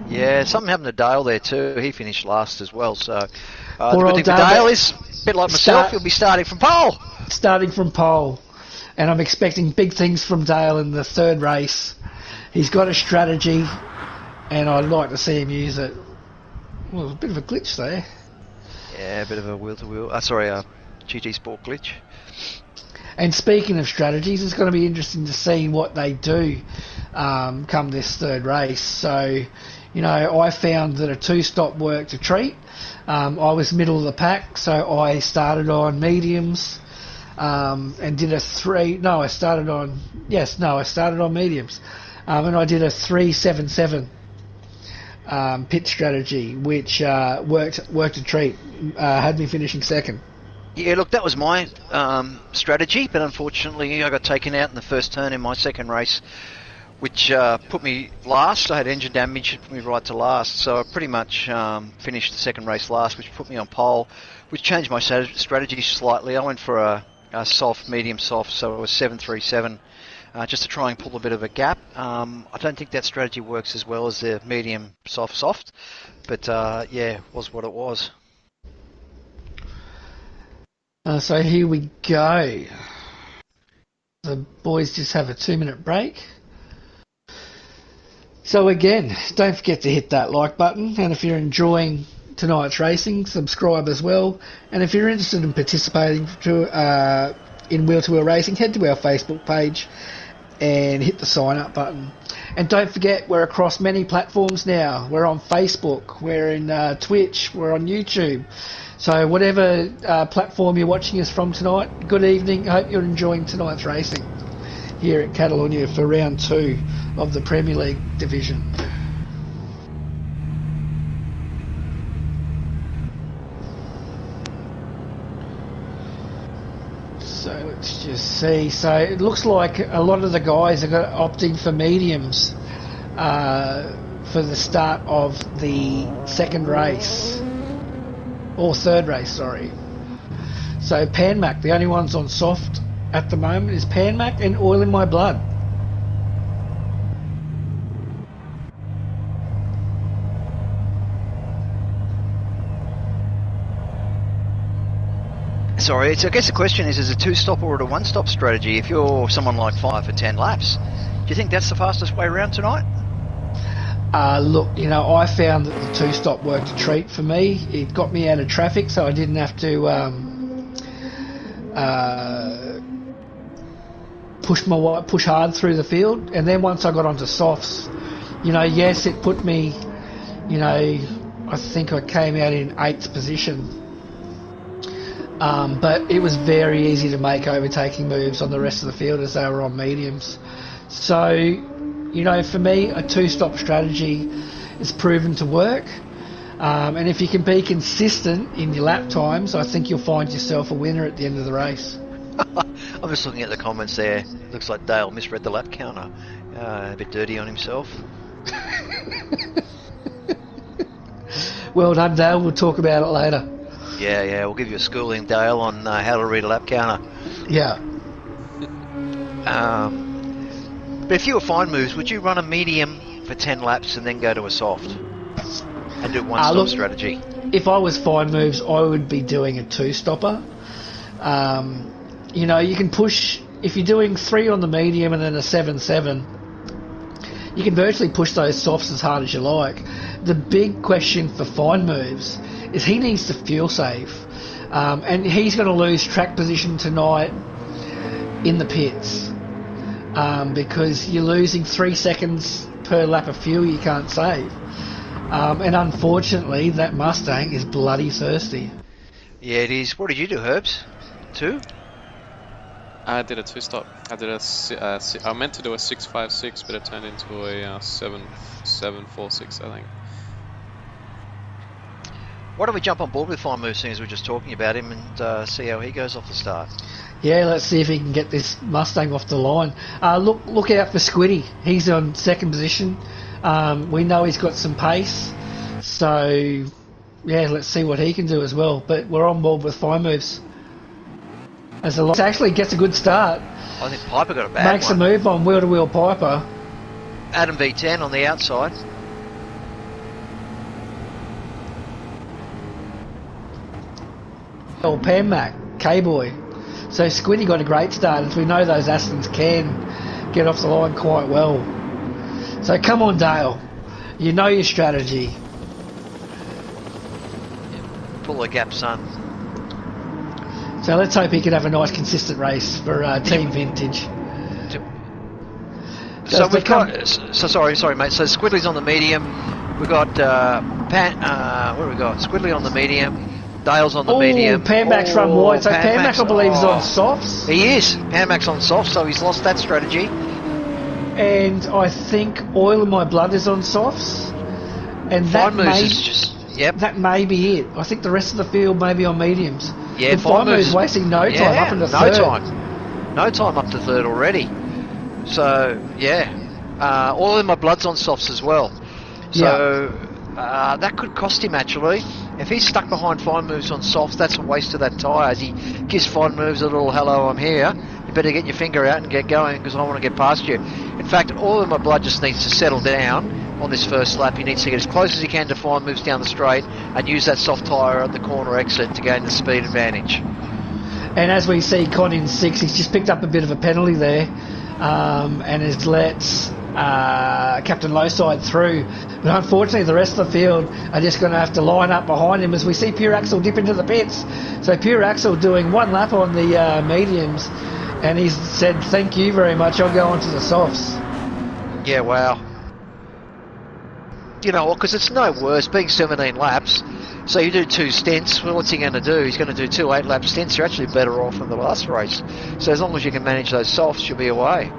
Yeah, something happened to Dale there too. He finished last as well. So the Poor good thing for Dale is, a bit like myself, he'll be starting from pole. Starting from pole. And I'm expecting big things from Dale in the 3rd race. He's got a strategy, and I'd like to see him use it. Well, a bit of a glitch there. Yeah, a bit of a wheel-to-wheel. GT Sport glitch. And speaking of strategies, it's going to be interesting to see what they do come this 3rd race. So, you know, I found that a 2-stop worked a treat. I was middle of the pack, so I started on mediums and did a 3... No, I started on... Yes, no, I started on mediums. And I did a 3-7-7 pit strategy, which worked a treat. Had me finishing second. Yeah, look, that was my strategy, but unfortunately I got taken out in the first turn in my second race, which put me last. I had engine damage, put me right to last, so I pretty much finished the second race last, which put me on pole, which changed my strategy slightly. I went for a soft, medium soft, so it was 7-3-7, just to try and pull a bit of a gap. I don't think that strategy works as well as the medium soft, but yeah, was what it was. So here we go. The boys just have a 2-minute break. So again, don't forget to hit that like button, and if you're enjoying tonight's racing, subscribe as well. And if you're interested in participating in wheel-to-wheel racing, head to our Facebook page and hit the sign up button. And don't forget, we're across many platforms now. We're on Facebook, we're in Twitch, we're on YouTube. So whatever platform you're watching us from tonight, good evening. I hope you're enjoying tonight's racing here at Catalonia for round 2 of the Premier League division. So let's just see. So it looks like a lot of the guys are opting for mediums for the start of the second race. Or third race, sorry. So Panmac, the only ones on soft at the moment is Panmac and Oil in My Blood. Sorry, I guess the question is a two-stop or a one-stop strategy? If you're someone like 5 for 10 laps, do you think that's the fastest way around tonight? Look, I found that the two-stop worked a treat for me. It got me out of traffic, so I didn't have to push hard through the field. And then once I got onto softs, yes, it put me, I think I came out in 8th position. But it was very easy to make overtaking moves on the rest of the field as they were on mediums. So, for me, a two-stop strategy is proven to work. And if you can be consistent in your lap times, I think you'll find yourself a winner at the end of the race. I'm just looking at the comments there. Looks like Dale misread the lap counter. A bit dirty on himself. Well done, Dale. We'll talk about it later. Yeah, we'll give you a schooling, Dale, on how to read a lap counter. Yeah. But if you were fine moves, would you run a medium for 10 laps and then go to a soft? And do one-stop strategy? If I was fine moves, I would be doing a two-stopper. You can push, if you're doing 3 on the medium and then a 7-7, you can virtually push those softs as hard as you like. The big question for fine moves is he needs to fuel save. And he's going to lose track position tonight in the pits because you're losing 3 seconds per lap of fuel you can't save. And unfortunately, that Mustang is bloody thirsty. Yeah, it is. What did you do, Herbs? 2? I did a two-stop. I meant to do a 6.56, but it turned into a 7.46, I think. Why don't we jump on board with fine moves, seeing as we're just talking about him, and see how he goes off the start? Yeah, let's see if he can get this Mustang off the line. Look out for Squiddy. He's on 2nd position. We know he's got some pace, so yeah, let's see what he can do as well. But we're on board with fine moves. As the actually gets a good start. I think Piper got a bad Makes one. a move on wheel-to-wheel Piper. Adam V10 on the outside. Or Panmac, K-Boy. So Squiddy got a great start, as we know those Astons can get off the line quite well. So come on, Dale. You know your strategy. Pull the gap, son. So let's hope he can have a nice consistent race for Team Vintage. So we've got... Sorry, mate. So Squidly's on the medium. We've got what do we got? Squidly on the medium. Dale's on the medium. Panmac's run wide. So Panmac, I believe, is on softs. He is. Panmac's on softs, so he's lost that strategy. And I think Oil in My Blood is on softs. And that may be it. I think the rest of the field may be on mediums. Yeah, Fine Move's wasting no time up into 3rd. No time up to 3rd already. So, yeah. Oil in My Blood's on softs as well. So, that could cost him, actually. If he's stuck behind fine moves on softs, that's a waste of that tyre. As he gives fine moves a little hello, I'm here. You better get your finger out and get going because I want to get past you. In fact, Oil in My Blood just needs to settle down on this first lap. He needs to get as close as he can to fine moves down the straight and use that soft tyre at the corner exit to gain the speed advantage. And as we see Con in 6, he's just picked up a bit of a penalty there and has let Captain Lowside through. But unfortunately, the rest of the field are just going to have to line up behind him as we see Pure Axel dip into the pits. So Pure Axel doing 1 lap on the mediums, and he's said, thank you very much, I'll go on to the softs. Yeah, wow. You know what, because it's no worse being 17 laps. So you do 2 stints, well, what's he going to do? He's going to do 2 8-lap stints. You're actually better off than the last race. So as long as you can manage those softs, you'll be away.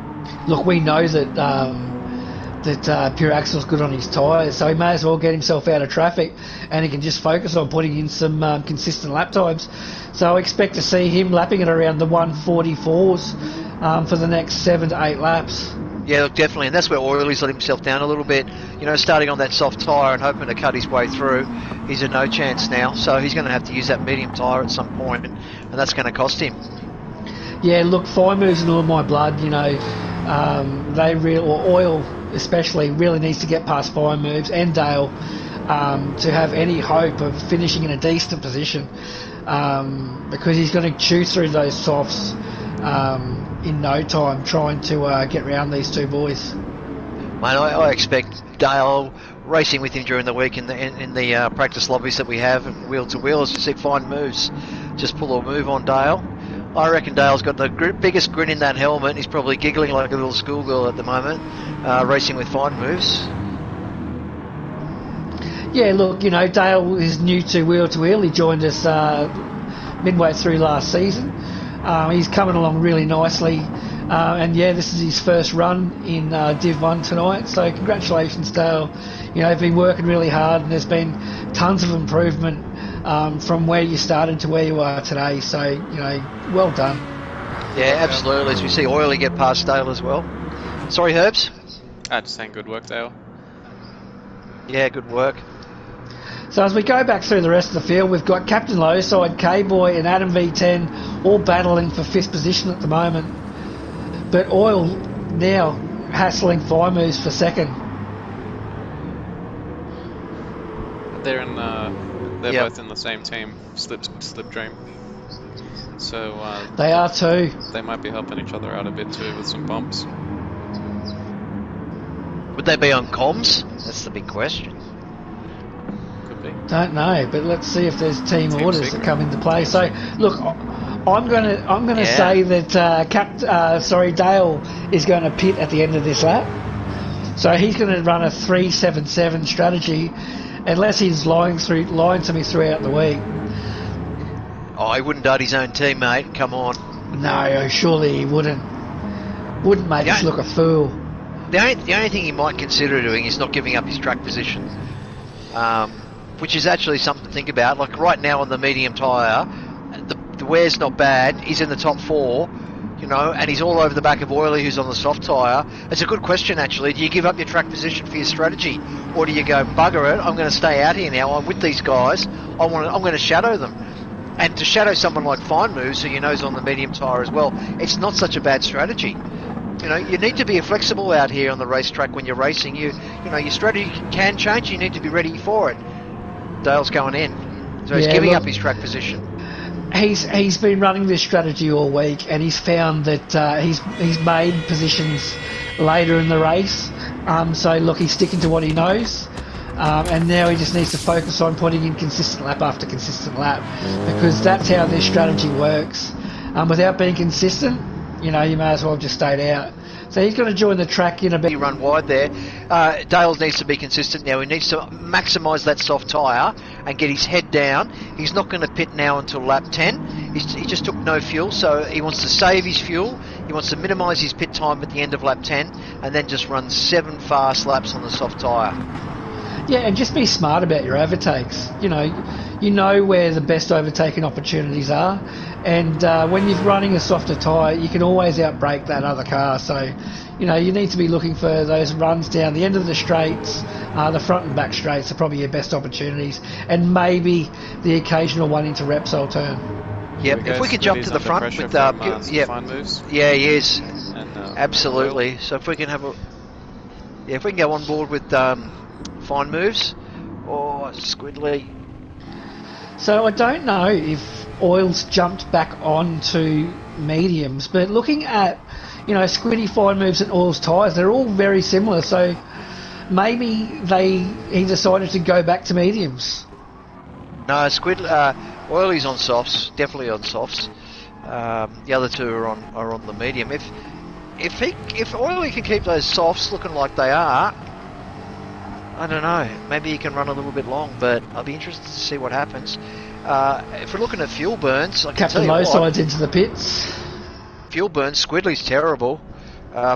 Look, we know that Pure Axel's good on his tyres, so he may as well get himself out of traffic and he can just focus on putting in some consistent lap times. So I expect to see him lapping at around the 144s for the next 7 to 8 laps. Yeah, look, definitely, and that's where Oiley's let himself down a little bit. You know, starting on that soft tyre and hoping to cut his way through. He's a no chance now, so he's going to have to use that medium tyre at some point, and that's going to cost him. Yeah, look, Fine Moves and All My Blood, you know, or Oil especially, really needs to get past Fine Moves and Dale to have any hope of finishing in a decent position, because he's going to chew through those softs in no time, trying to get round these two boys. Mate, I expect Dale racing with him during the week in the practice lobbies that we have, wheel to wheel, as to see Fine Moves just pull a move on Dale. I reckon Dale's got the biggest grin in that helmet. He's probably giggling like a little schoolgirl at the moment, racing with Fine Moves. Yeah, look, you know, Dale is new to wheel. He joined us midway through last season. He's coming along really nicely. And yeah, this is his first run in Div 1 tonight. So congratulations, Dale. You know, you've been working really hard, and there's been tons of improvement from where you started to where you are today. So, you know, well done. Yeah, absolutely. As we see Oily get past Dale as well. Sorry, Herbs? Just saying good work, Dale. Yeah, good work. So as we go back through the rest of the field, we've got Captain Lowside, K-Boy and Adam V10 all battling for 5th position at the moment. But Oil now hassling Fine Moves for 2nd. They're both in the same team, Slip Dream. So they are too. They might be helping each other out a bit too with some bumps. Would they be on comms? That's the big question. Could be. Don't know, but let's see if there's team orders that come into play. So look, I'm gonna say that Dale is going to pit at the end of this lap. So he's going to run a 3-7-7 strategy, unless he's lying to me throughout the week. Oh, he wouldn't dart his own teammate. Come on. No, surely he wouldn't. Wouldn't make us look a fool. The only thing he might consider doing is not giving up his track position, which is actually something to think about. Like right now on the medium tyre, the wear's not bad. He's in the top 4, you know, and he's all over the back of Oily, who's on the soft tyre. It's a good question, actually. Do you give up your track position for your strategy, or do you go, bugger it, I'm going to stay out here now, I'm with these guys, I'm going to shadow them? And to shadow someone like Fine Moves, who you know is on the medium tyre as well, it's not such a bad strategy. You know, you need to be flexible out here on the racetrack when you're racing. You know, your strategy can change. You need to be ready for it. Dale's going in, so he's giving up his track position. He's been running this strategy all week, and he's found that he's made positions later in the race. So look, he's sticking to what he knows, and now he just needs to focus on putting in consistent lap after consistent lap, because that's how this strategy works. Without being consistent, you know, you may as well have just stayed out. So he's going to join the track in a bit. He run wide there. Dale needs to be consistent now. He needs to maximise that soft tyre and get his head down. He's not going to pit now until lap 10. He just took no fuel, so he wants to save his fuel. He wants to minimise his pit time at the end of lap 10 and then just run 7 fast laps on the soft tyre. Yeah, and just be smart about your overtakes. You know where the best overtaking opportunities are, and when you're running a softer tyre, you can always outbrake that other car. So, you know, you need to be looking for those runs down the end of the straights. The front and back straights are probably your best opportunities, and maybe the occasional one into Repsol turn. Yep, if we could jump to the front with Fine Moves. Yeah, he is. And, absolutely. Oil. So if we can if we can go on board with Fine Moves or Squidly. So I don't know if Oil's jumped back onto mediums, but looking at, you know, Squiddy, Fine Moves and Oil's tyres, they're all very similar. So maybe he decided to go back to mediums. No, Oily's on softs, definitely on softs. The other two are on the medium. If Oily can keep those softs looking like they are, I don't know. Maybe he can run a little bit long, but I'll be interested to see what happens. If we're looking at fuel burns, I can Captain tell you Lowside's into the pits. Fuel burns, Squidly's terrible.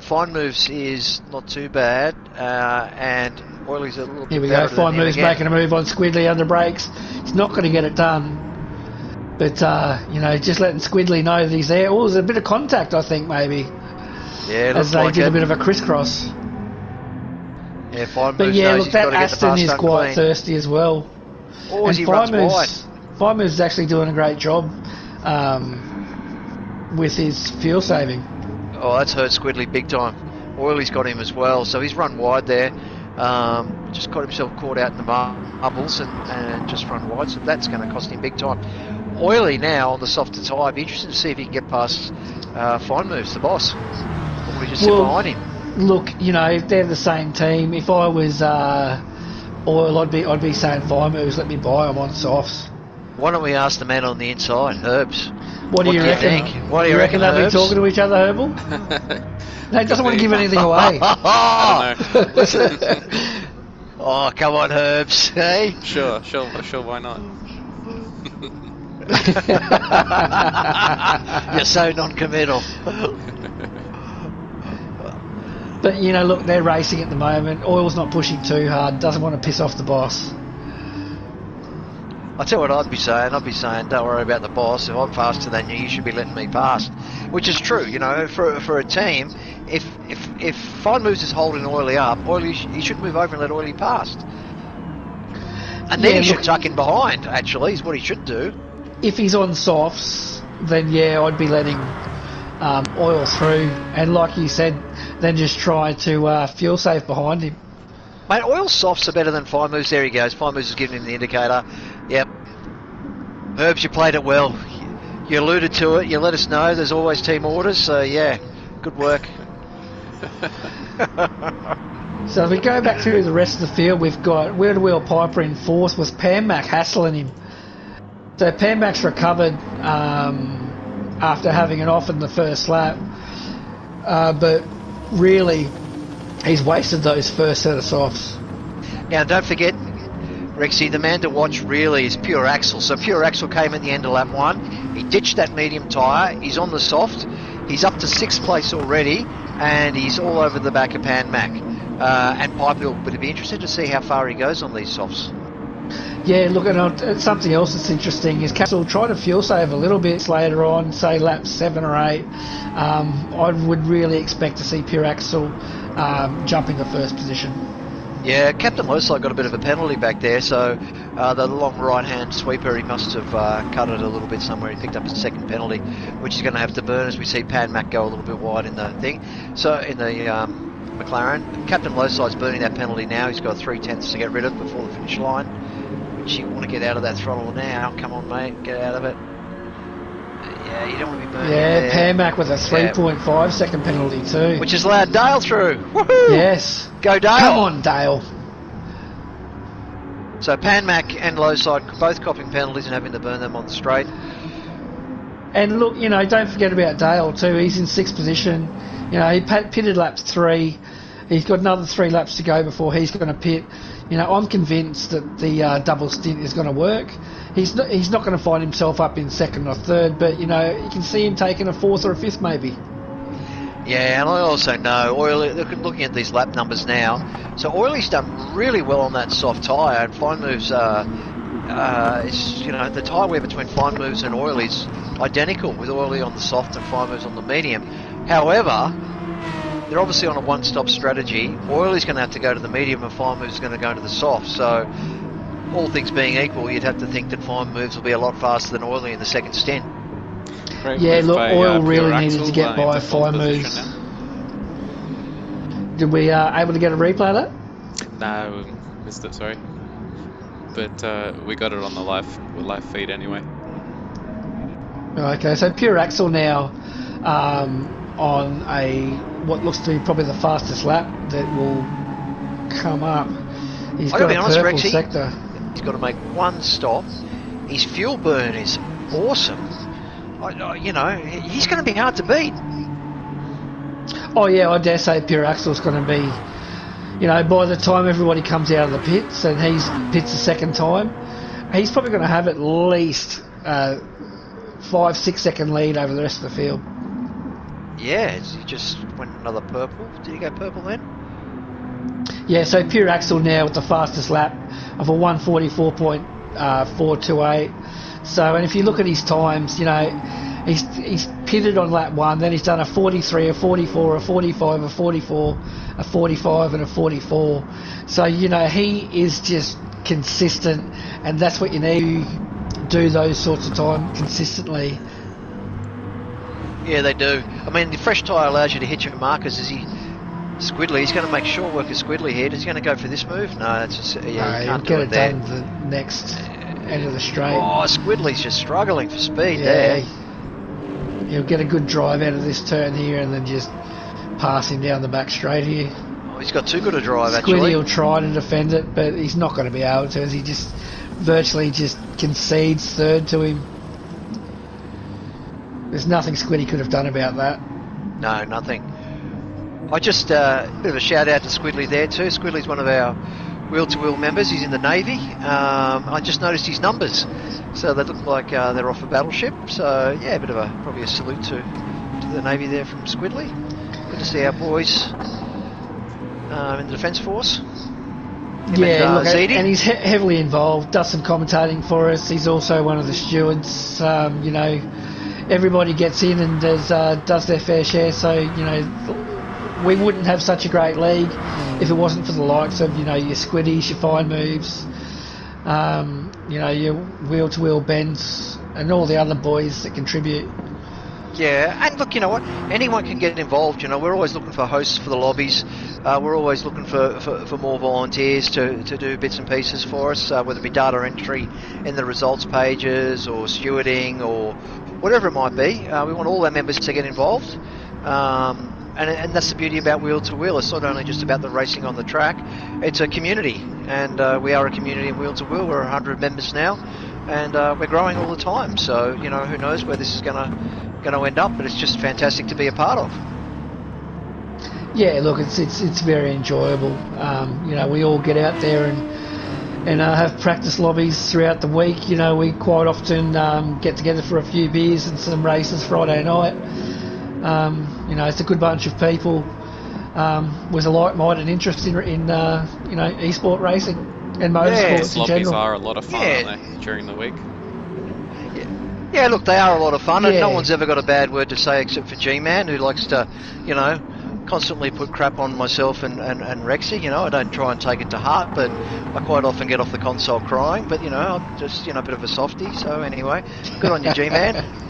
Fine Moves is not too bad, and Oily's a little bit Here we better go. Fine Moves making a move on Squidly under brakes. It's not going to get it done, but you know, just letting Squidly know that he's there. Oh, there's a bit of contact, I think, maybe. Yeah, it as looks they like did it. a bit of a crisscross. Yeah, Fine But Moves yeah, knows look, he's that got to get the Aston pass is done quite clean. thirsty as well. Or And he runs wide. Fire Moves is actually doing a great job with his fuel saving. Oh, that's hurt Squidley big time. Oiley's got him as well, so he's run wide there. Just got himself caught out in the marbles and just run wide, so that's going to cost him big time. Oiley now on the softer tyre. Be interested to see if he can get past Fine Moves, the boss. Or will he just sit behind him? Look, you know, if they're the same team, if I was Oil, I'd be saying Fire Moves, let me buy them on softs. Why don't we ask the man on the inside, Herbs? What do you reckon? Think? What do you reckon, they'll be Herbs? talking to each other, Herbal? No, he doesn't want to give anything away. I don't know. Oh, come on, Herbs. Hey? Sure, why not? You're so non-committal. But, you know, look, they're racing at the moment. Oil's not pushing too hard, doesn't want to piss off the boss. I'll tell you what I'd be saying. I'd be saying, don't worry about the boss. If I'm faster than you, you should be letting me past. Which is true, you know, for a team. If Fine Moves is holding Oiley up, he should move over and let Oiley past. And then he should tuck in behind, actually, is what he should do. If he's on softs, then yeah, I'd be letting Oil through. And like you said, then just try to fuel save behind him. Mate, Oil softs are better than Fine Moves. There he goes. Fine Moves is giving him the indicator. Yep. Herbs, you played it well. You alluded to it. You let us know. There's always team orders. So, yeah, good work. So if we go back through the rest of the field, we've got Wheel to Wheel Piper in fourth with Pam Mac hassling him. So Pam Mac's recovered after having it off in the first lap. But really, he's wasted those first set of softs. Now, don't forget, Rexy, the man to watch really is Pure Axel. So Pure Axel came at the end of lap 1. He ditched that medium tyre. He's on the soft. He's up to 6th place already, and he's all over the back of Pan Mac. And Piper would be interested to see how far he goes on these softs. Yeah, look, at something else that's interesting is Castle try to fuel save a little bit later on, say lap 7 or 8. I would really expect to see Pure Axel jump into first position. Yeah, Captain Lowside got a bit of a penalty back there, so the long right-hand sweeper, he must have cut it a little bit somewhere. He picked up his second penalty, which he's going to have to burn as we see Pan Mac go a little bit wide in the thing. So in the McLaren, Captain Lowside's burning that penalty now. He's got 3/10 to get rid of before the finish line, which you want to get out of that throttle now. Come on, mate, get out of it. Yeah, you don't want to be burning. Yeah, Pan Mac with a 3.5 second penalty too. Which has allowed Dale through. Woohoo! Yes. Go Dale! Come on, Dale. So Pan Mac and Lowside both copping penalties and having to burn them on the straight. And look, you know, don't forget about Dale too. He's in 6th position. You know, he pitted lap 3. He's got another 3 laps to go before he's going to pit. You know, I'm convinced that the double stint is going to work. He's not going to find himself up in 2nd or 3rd, but, you know, you can see him taking a 4th or a 5th maybe. Yeah, and I also know, Oiley, looking at these lap numbers now, so Oiley's done really well on that soft tyre, and Fine Moves, is, you know, the tyre wear between Fine Moves and Oiley's identical, with Oiley on the soft and Fine Moves on the medium. However, they're obviously on a one-stop strategy. Oiley's going to have to go to the medium and Fine Moves is going to go to the soft, so all things being equal, you'd have to think that Fine Moves will be a lot faster than Oiley in the second stint. Great Yeah, move look, by, Oil really Pure needed Axel, to get by into fourth Fine Moves. position Did we able to get a replay of that? now. No, missed it, sorry. But we got it on the live feed anyway. Okay, so Pure Axel now on what looks to be probably the fastest lap that will come up. He's got a purple Rexy, sector. He's got to make one stop. His fuel burn is awesome. You know, he's going to be hard to beat. Oh yeah, I dare say Pure Axel's going to be, you know, by the time everybody comes out of the pits and he's pits the second time, he's probably going to have at least 5-6 second lead over the rest of the field. Yeah, he just went another purple. Did he go purple then? Yeah, so Pure Axel now with the fastest lap of a 1:44.428. So, and if you look at his times, you know, He's pitted on lap 1, then he's done a 43, a 44, a 45, a 44, a 45 and a 44. So, he is just consistent, and that's what you need to do those sorts of time consistently. Yeah, they do. I mean, the fresh tyre allows you to hit your markers. Is he Squidley? He's going to make short work of Squidley here. Is he going to go for this move? No, it's just, you can't do it there. Done the next end of the straight. Oh, Squidley's just struggling for speed there. He'll get a good drive out of this turn here and then just pass him down the back straight here. Oh, he's got too good a drive, actually. Squiddy will try to defend it, but he's not going to be able to, as he just virtually just concedes third to him. There's nothing Squiddy could have done about that. No, nothing. I just, a bit of a shout out to Squidley there too. Squidley's one of our wheel-to-wheel members. He's in the Navy. I just noticed his numbers. So they look like they're off a battleship. So, yeah, a bit of probably a salute to the Navy there from Squidley. Good to see our boys in the Defence Force. And he's heavily involved, does some commentating for us. He's also one of the stewards. Everybody gets in and does their fair share. So, we wouldn't have such a great league if it wasn't for the likes of, your Squiddies, your Fine Moves, your Wheel-to-Wheel Bends, and all the other boys that contribute. Yeah, and look, you know what? Anyone can get involved. We're always looking for hosts for the lobbies. We're always looking for more volunteers to do bits and pieces for us, whether it be data entry in the results pages or stewarding or whatever it might be. We want all our members to get involved. And that's the beauty about Wheel to Wheel. It's not only just about the racing on the track, it's a community. And we are a community in Wheel to Wheel. We're 100 members now, and we're growing all the time. So, who knows where this is going to end up, but it's just fantastic to be a part of. Yeah, look, it's very enjoyable. We all get out there and have practice lobbies throughout the week. We quite often get together for a few beers and some races Friday night. It's a good bunch of people with a like-minded interest in e-sport racing and motorsports in general. Lobbies are a lot of fun, aren't they, during the week? Yeah, look, they are a lot of fun, and no one's ever got a bad word to say except for G-Man, who likes to, constantly put crap on myself and Rexy. I don't try and take it to heart, but I quite often get off the console crying. But, I'm just, a bit of a softie. So, anyway, good on you, G-Man.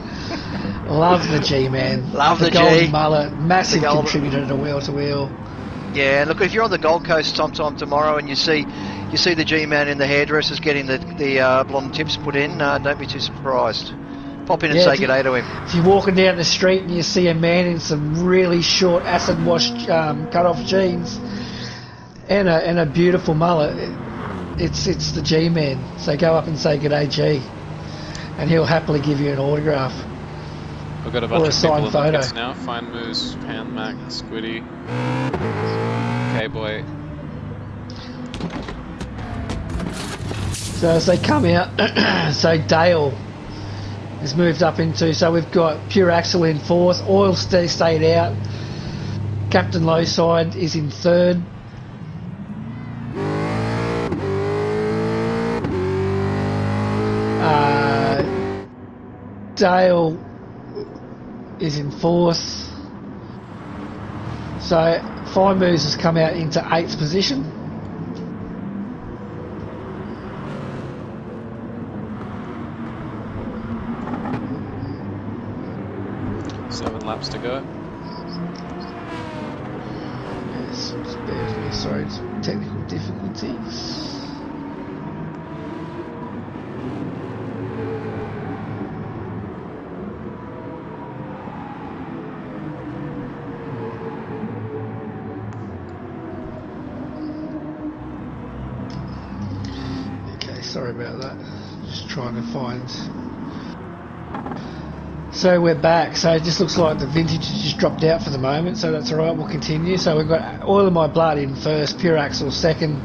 Love the G-Man. Love the golden mullet. Massive contributor to Wheel to Wheel. Yeah, look, if you're on the Gold Coast sometime tomorrow and you see the G-Man in the hairdressers getting the blonde tips put in, don't be too surprised. Pop in and say good day to him. If you're walking down the street and you see a man in some really short acid-washed cut-off jeans and a beautiful mullet, it's the G-Man. So go up and say good day, G, and he'll happily give you an autograph. We've got a bunch of people in the pits now. Fine Moose, Pan Mac, Squiddy, K-Boy. So as they come out, so Dale has moved up into, so we've got Pure Axel in fourth, Oil stayed out, Captain Lowside is in third, Dale is in fourth, so Fine Moves has come out into 8th position. Laps to go. Yes, bear with me. Sorry, it's technical difficulties. Okay, sorry about that. Just trying to find. So we're back. So it just looks like the vintage has just dropped out for the moment. So that's all right. We'll continue. So we've got Oil of My Blood in first, Pure Axel second.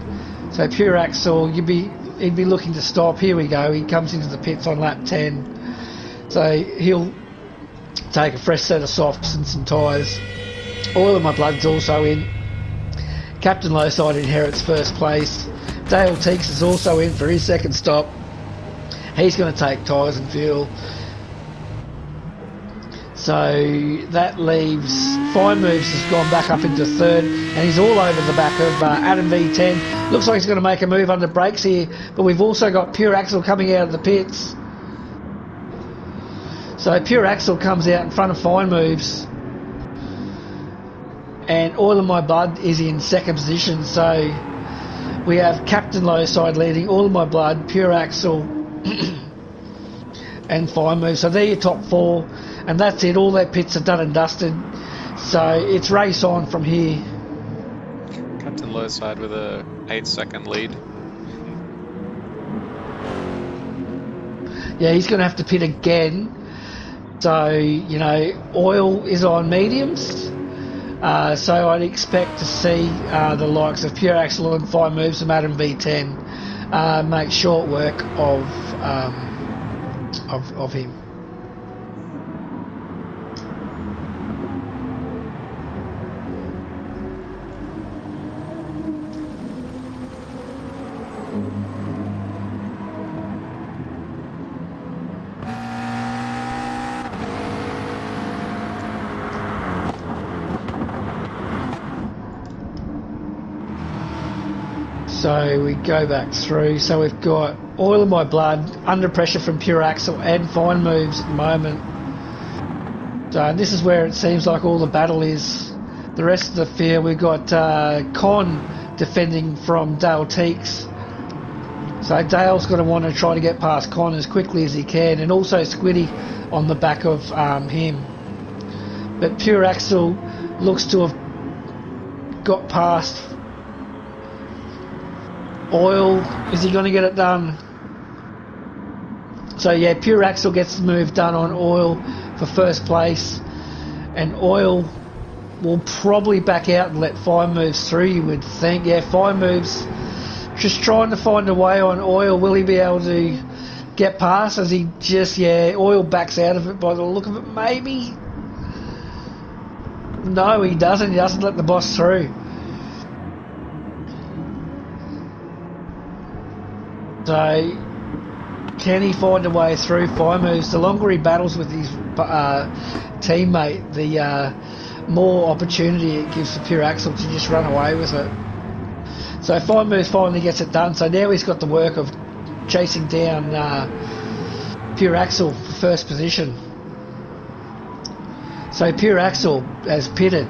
So Pure Axel, he'd be looking to stop. Here we go. He comes into the pits on lap 10. So he'll take a fresh set of softs and some tyres. Oil of My Blood's also in. Captain Lowside inherits first place. Dale Teeks is also in for his second stop. He's going to take tyres and fuel. So that leaves Fine Moves has gone back up into third, and he's all over the back of Adam V10. Looks like he's going to make a move under brakes here, but we've also got Pure Axel coming out of the pits. So Pure Axel comes out in front of Fine Moves, and Oil of My Blood is in second position. So we have Captain Low Side leading, All of My Blood, Pure Axel, and Fine Moves. So they're your top four, and that's it. All their pits are done and dusted. So it's race on from here. Captain Low Side with a 8-second lead. Yeah, he's going to have to pit again. So, you know, Oil is on mediums. So I'd expect to see the likes of Pure Axel and Fine Moves and Adam V10 make short work of him. So we go back through. So we've got Oil of My Blood, under pressure from Pure Axel and Fine Moves at the moment. So this is where it seems like all the battle is. The rest of the field, we've got Con defending from Dale Teeks. So Dale's going to want to try to get past Con as quickly as he can, and also Squiddy on the back of him. But Pure Axel looks to have got past Oil. Is he going to get it done? So yeah, Pure Axel gets the move done on Oil for first place, and Oil will probably back out and let Fine Moves through, you would think. Yeah, Fine Moves just trying to find a way on Oil. Will he be able to get past? As he just, yeah, Oil backs out of it by the look of it, maybe. No, he doesn't. He doesn't let the boss through. So, can he find a way through Fine Moves? The longer he battles with his teammate, the more opportunity it gives for Pure Axel to just run away with it. So Fine Moves finally gets it done. So now he's got the work of chasing down Pure Axel for first position. So Pure Axel has pitted.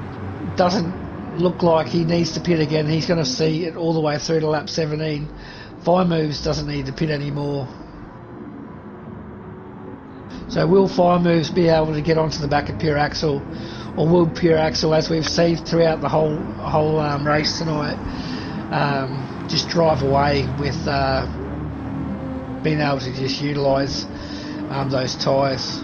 Doesn't look like he needs to pit again. He's going to see it all the way through to lap 17. Fine Moves doesn't need to pit anymore. So will Fine Moves be able to get onto the back of Pure Axel, or will Pure Axel, as we've seen throughout the whole race tonight, just drive away with being able to just utilise those tyres?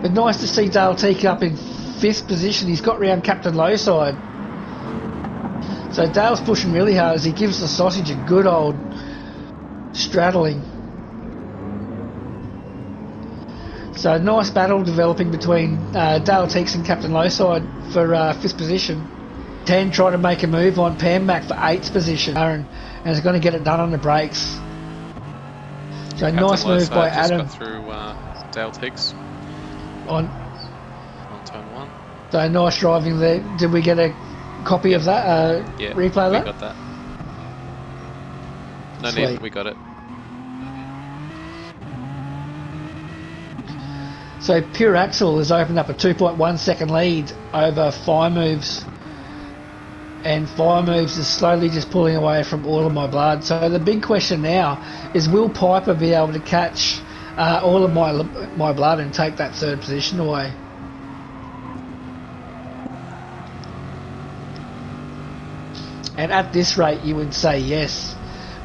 But nice to see Dale Teek up in 5th position. He's got round Captain Low Side. So Dale's pushing really hard as he gives the sausage a good old straddling. So nice battle developing between Dale Teeks and Captain Low Side for 5th position. 10 trying to make a move on Pam Mac for 8th position, and is going to get it done on the brakes. So Captain nice move by just Adam. got through Dale Teeks On turn 1. So nice driving there. Did we get a copy of that? Yeah, replay that? We got that. No Sweet. need, we got it. So Pure Axel has opened up a 2.1 second lead over Fire Moves, and Fire Moves is slowly just pulling away from All of My Blood. So the big question now is, will Piper be able to catch All of My Blood and take that 3rd position away? And at this rate you would say yes,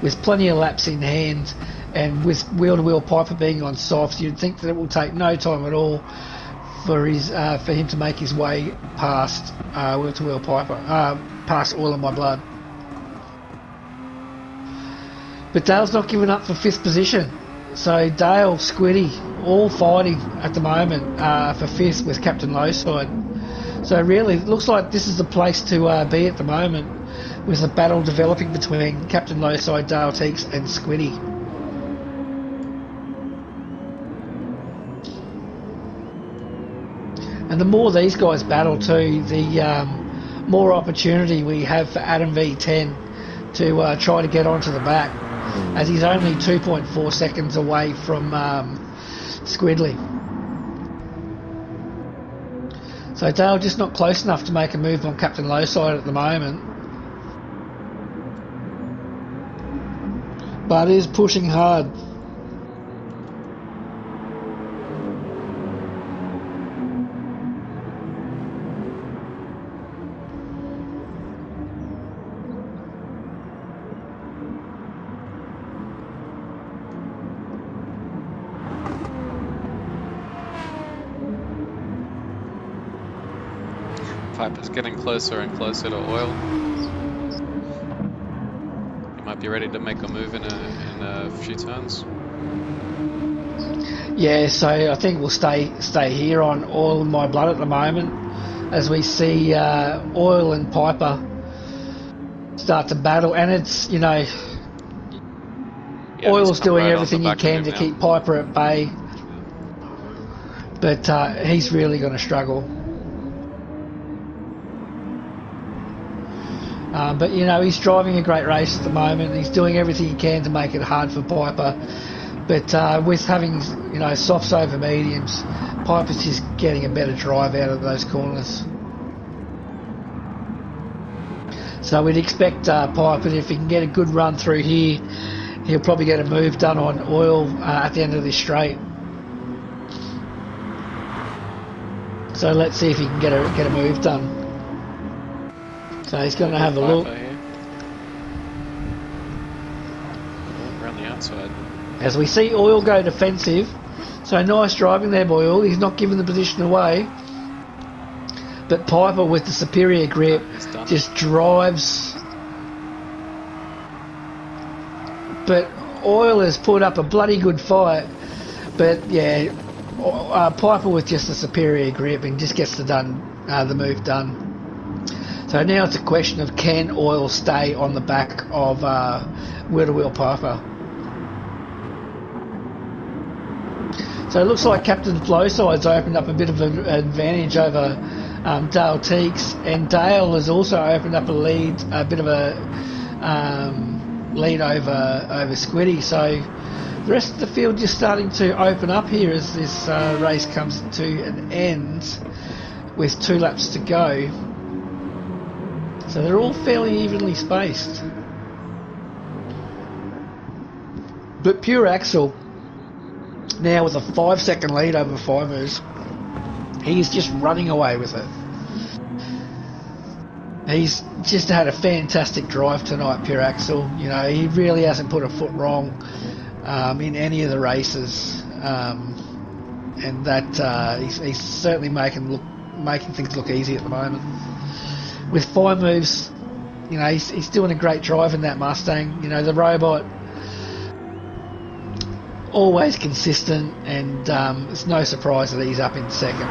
with plenty of laps in hand, and with wheel-to-wheel Piper being on softs, you'd think that it will take no time at all for him to make his way past wheel-to-wheel Piper, past All of My Blood. But Dale's not giving up for 5th position. So Dale, Squiddy, all fighting at the moment for 5th with Captain Low Side. So really, it looks like this is the place to be at the moment, with a battle developing between Captain Low Side, Dale Teeks and Squiddy. And the more these guys battle too, the more opportunity we have for Adam V10 to try to get onto the back, as he's only 2.4 seconds away from Squidley. So Dale just not close enough to make a move on Captain Lowside at the moment, but is pushing hard. Piper's getting closer and closer to Oil. He might be ready to make a move in a few turns. Yeah, so I think we'll stay here on Oil and My Blood at the moment, as we see Oil and Piper start to battle, and it's, you know, Yeah, Oil's he's come doing right on everything the he back of can him to now. keep Piper at bay, but he's really going to struggle. But you know, he's driving a great race at the moment. He's doing everything he can to make it hard for Piper. But with having, you know, softs over mediums, Piper's just getting a better drive out of those corners. So we'd expect Piper, if he can get a good run through here, he'll probably get a move done on Oil at the end of this straight. So let's see if he can get a move done. So he's going to have a look. Piper here. Around the outside. As we see Oil go defensive. So nice driving there by Oil. He's not giving the position away. But Piper, with the superior grip, just drives. But Oil has put up a bloody good fight. But yeah, Piper with just a superior grip and just gets the move done. So now it's a question of, can Oil stay on the back of Wheel-to-Wheel Piper? So it looks like Captain Flowside's opened up a bit of an advantage over Dale Teeks, and Dale has also opened up a bit of a lead over Squiddy. So the rest of the field just starting to open up here as this race comes to an end with 2 laps to go. So they're all fairly evenly spaced. But Pure Axel, now with a 5-second lead over Fivers, he's just running away with it. He's just had a fantastic drive tonight, Pure Axel. You know, he really hasn't put a foot wrong in any of the races, and that he's certainly making things look easy at the moment. With 5 moves, you know, he's doing a great drive in that Mustang. You know, the robot, always consistent, and it's no surprise that he's up in second.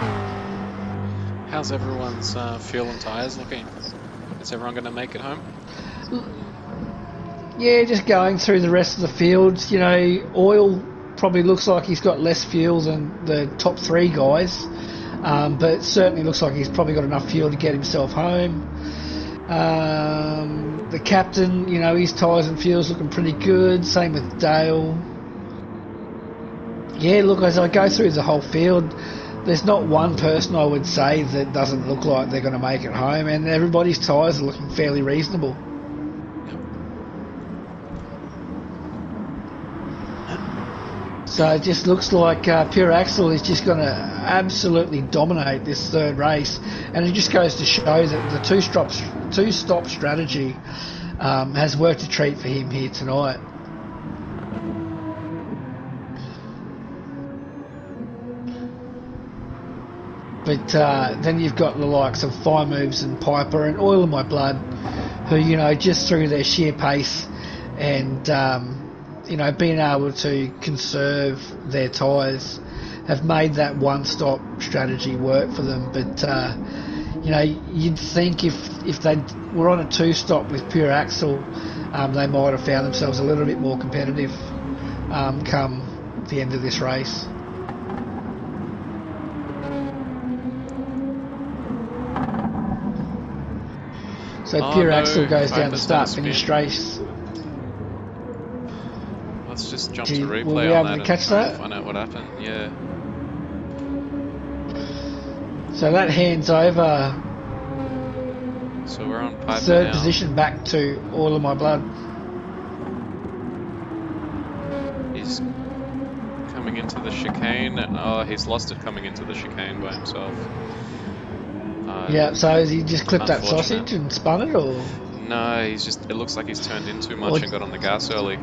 How's everyone's fuel and tyres looking? Is everyone going to make it home? Yeah, just going through the rest of the fields. You know, Oil probably looks like he's got less fuel than the top 3 guys. But it certainly looks like he's probably got enough fuel to get himself home. The captain, you know, his tyres and fuel's looking pretty good. Same with Dale. Yeah, look, as I go through the whole field, there's not one person I would say that doesn't look like they're going to make it home, and everybody's tyres are looking fairly reasonable. So it just looks like Pure Axel is just going to absolutely dominate this third race, and it just goes to show that the two-stop strategy has worked a treat for him here tonight. But then you've got the likes of Fire Moves and Piper and Oil in My Blood, who, you know, just through their sheer pace and you know, being able to conserve their tyres, have made that one-stop strategy work for them. But you know, you'd think if they were on a 2-stop with Pure Axle, they might have found themselves a little bit more competitive come the end of this race. So Oh, pure no, axle goes down the Piper's start done a finish spin. race. Let's just jump Were to we replay able on to that catch and try and that? find out what happened. Yeah. So that hands over So we're on Piper third now. position back to All of My Blood. He's coming into the chicane. Oh, he's lost it coming into the chicane by himself. Yeah, so has he just clipped that Unfortunate. sausage and spun it, or? No, he's just, it looks like he's turned in too Or much and got on the gas early.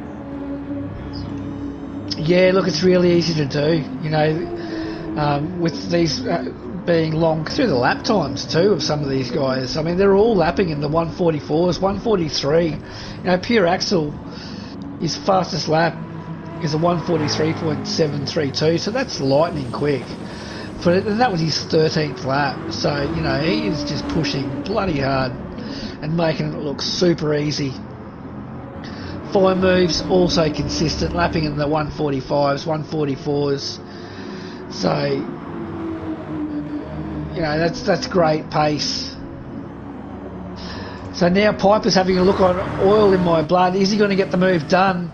yeah, look, it's really easy to do. You know, with these being long through the lap times too of some of these guys. I mean, they're all lapping in the 144s, 143. You know, pure axle, his fastest lap is a 143.732, so that's lightning quick. And that was his 13th lap. So, you know, he is just pushing bloody hard and making it look super easy. Fire moves also consistent, lapping in the 145s, 144s. So, you know, that's great pace. So now Piper's having a look on Oil in My Blood. Is he going to get the move done?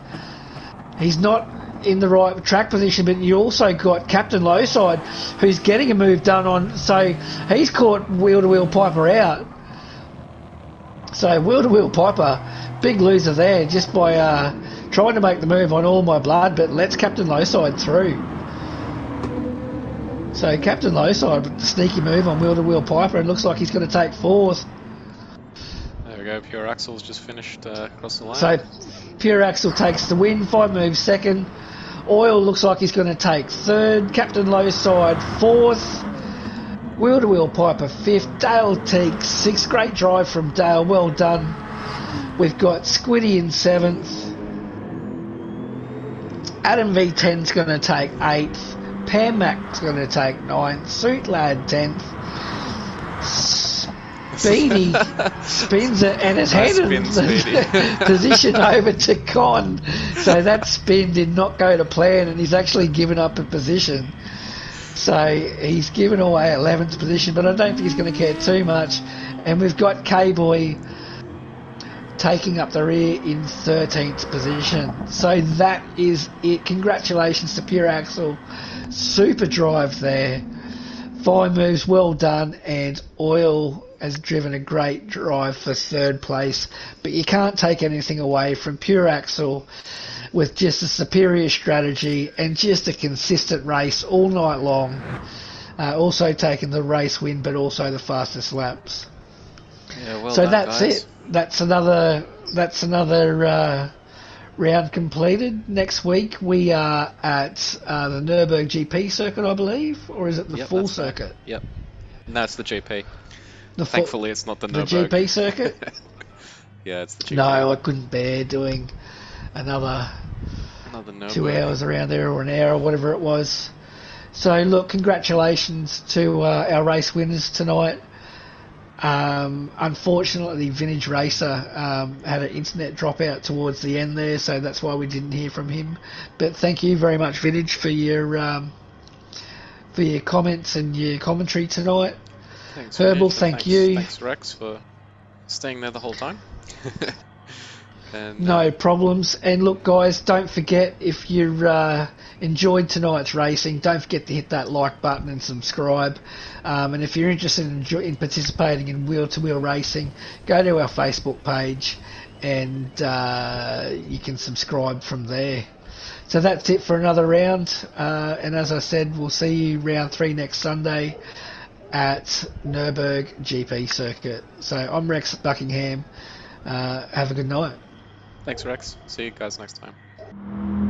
He's not in the right track position, but you also got Captain Lowside, who's getting a move done on. So he's caught Wheel-to-Wheel Piper out. So Wheel-to-Wheel Piper, big loser there, just by trying to make the move on All My Blood, but lets Captain Lowside through. So Captain Lowside with the sneaky move on Wheel-to-Wheel Piper, and looks like he's going to take fourth. There we go, Pure Axle's just finished across the line. So Pure Axle takes the win, 5 moves second. Oil looks like he's going to take third. Captain Lowside fourth. Wheel-to-Wheel Piper fifth. Dale Teague sixth. Great drive from Dale, well done. We've got Squiddy in seventh. Adam V10's going to take eighth. Pam Mac's going to take ninth. Suit Lad 10th. Speedy spins it and has handed the position over to Con. So that spin did not go to plan, and he's actually given up a position. So he's given away 11th position, but I don't think he's going to care too much. And we've got K-Boy taking up the rear in 13th position. So that is it. Congratulations to Pure Axle. Super drive there. 5 moves, well done, and Oil has driven a great drive for third place. But you can't take anything away from Pure Axle with just a superior strategy and just a consistent race all night long. Also taking the race win, but also the fastest laps. Yeah, well so done, that's guys. it. That's another round completed. Next week we are at the Nürburgring GP circuit, I believe, or is it the full circuit? Right. Yep. No, it's the GP. The Thankfully, it's not the the Nürburgring. GP circuit. Yeah, it's the GP. No, I couldn't bear doing another Nürburgring. 2 hours around there, or an hour, or whatever it was. So look, congratulations to our race winners tonight. Unfortunately, Vintage Racer had an internet dropout towards the end there, so that's why we didn't hear from him. But thank you very much, Vintage, for your comments and your commentary tonight. Thanks, Herbal, Vintage, thank you. Thanks, Rex, for staying there the whole time. And, no problems. And look, guys, don't forget, if you enjoyed tonight's racing, don't forget to hit that like button and subscribe. And if you're interested in participating in wheel-to-wheel racing, go to our Facebook page and you can subscribe from there. So that's it for another round. And as I said, we'll see you round 3 next Sunday at Nürburgring GP circuit. So I'm Rex Buckingham. Have a good night. Thanks, Rex. See you guys next time.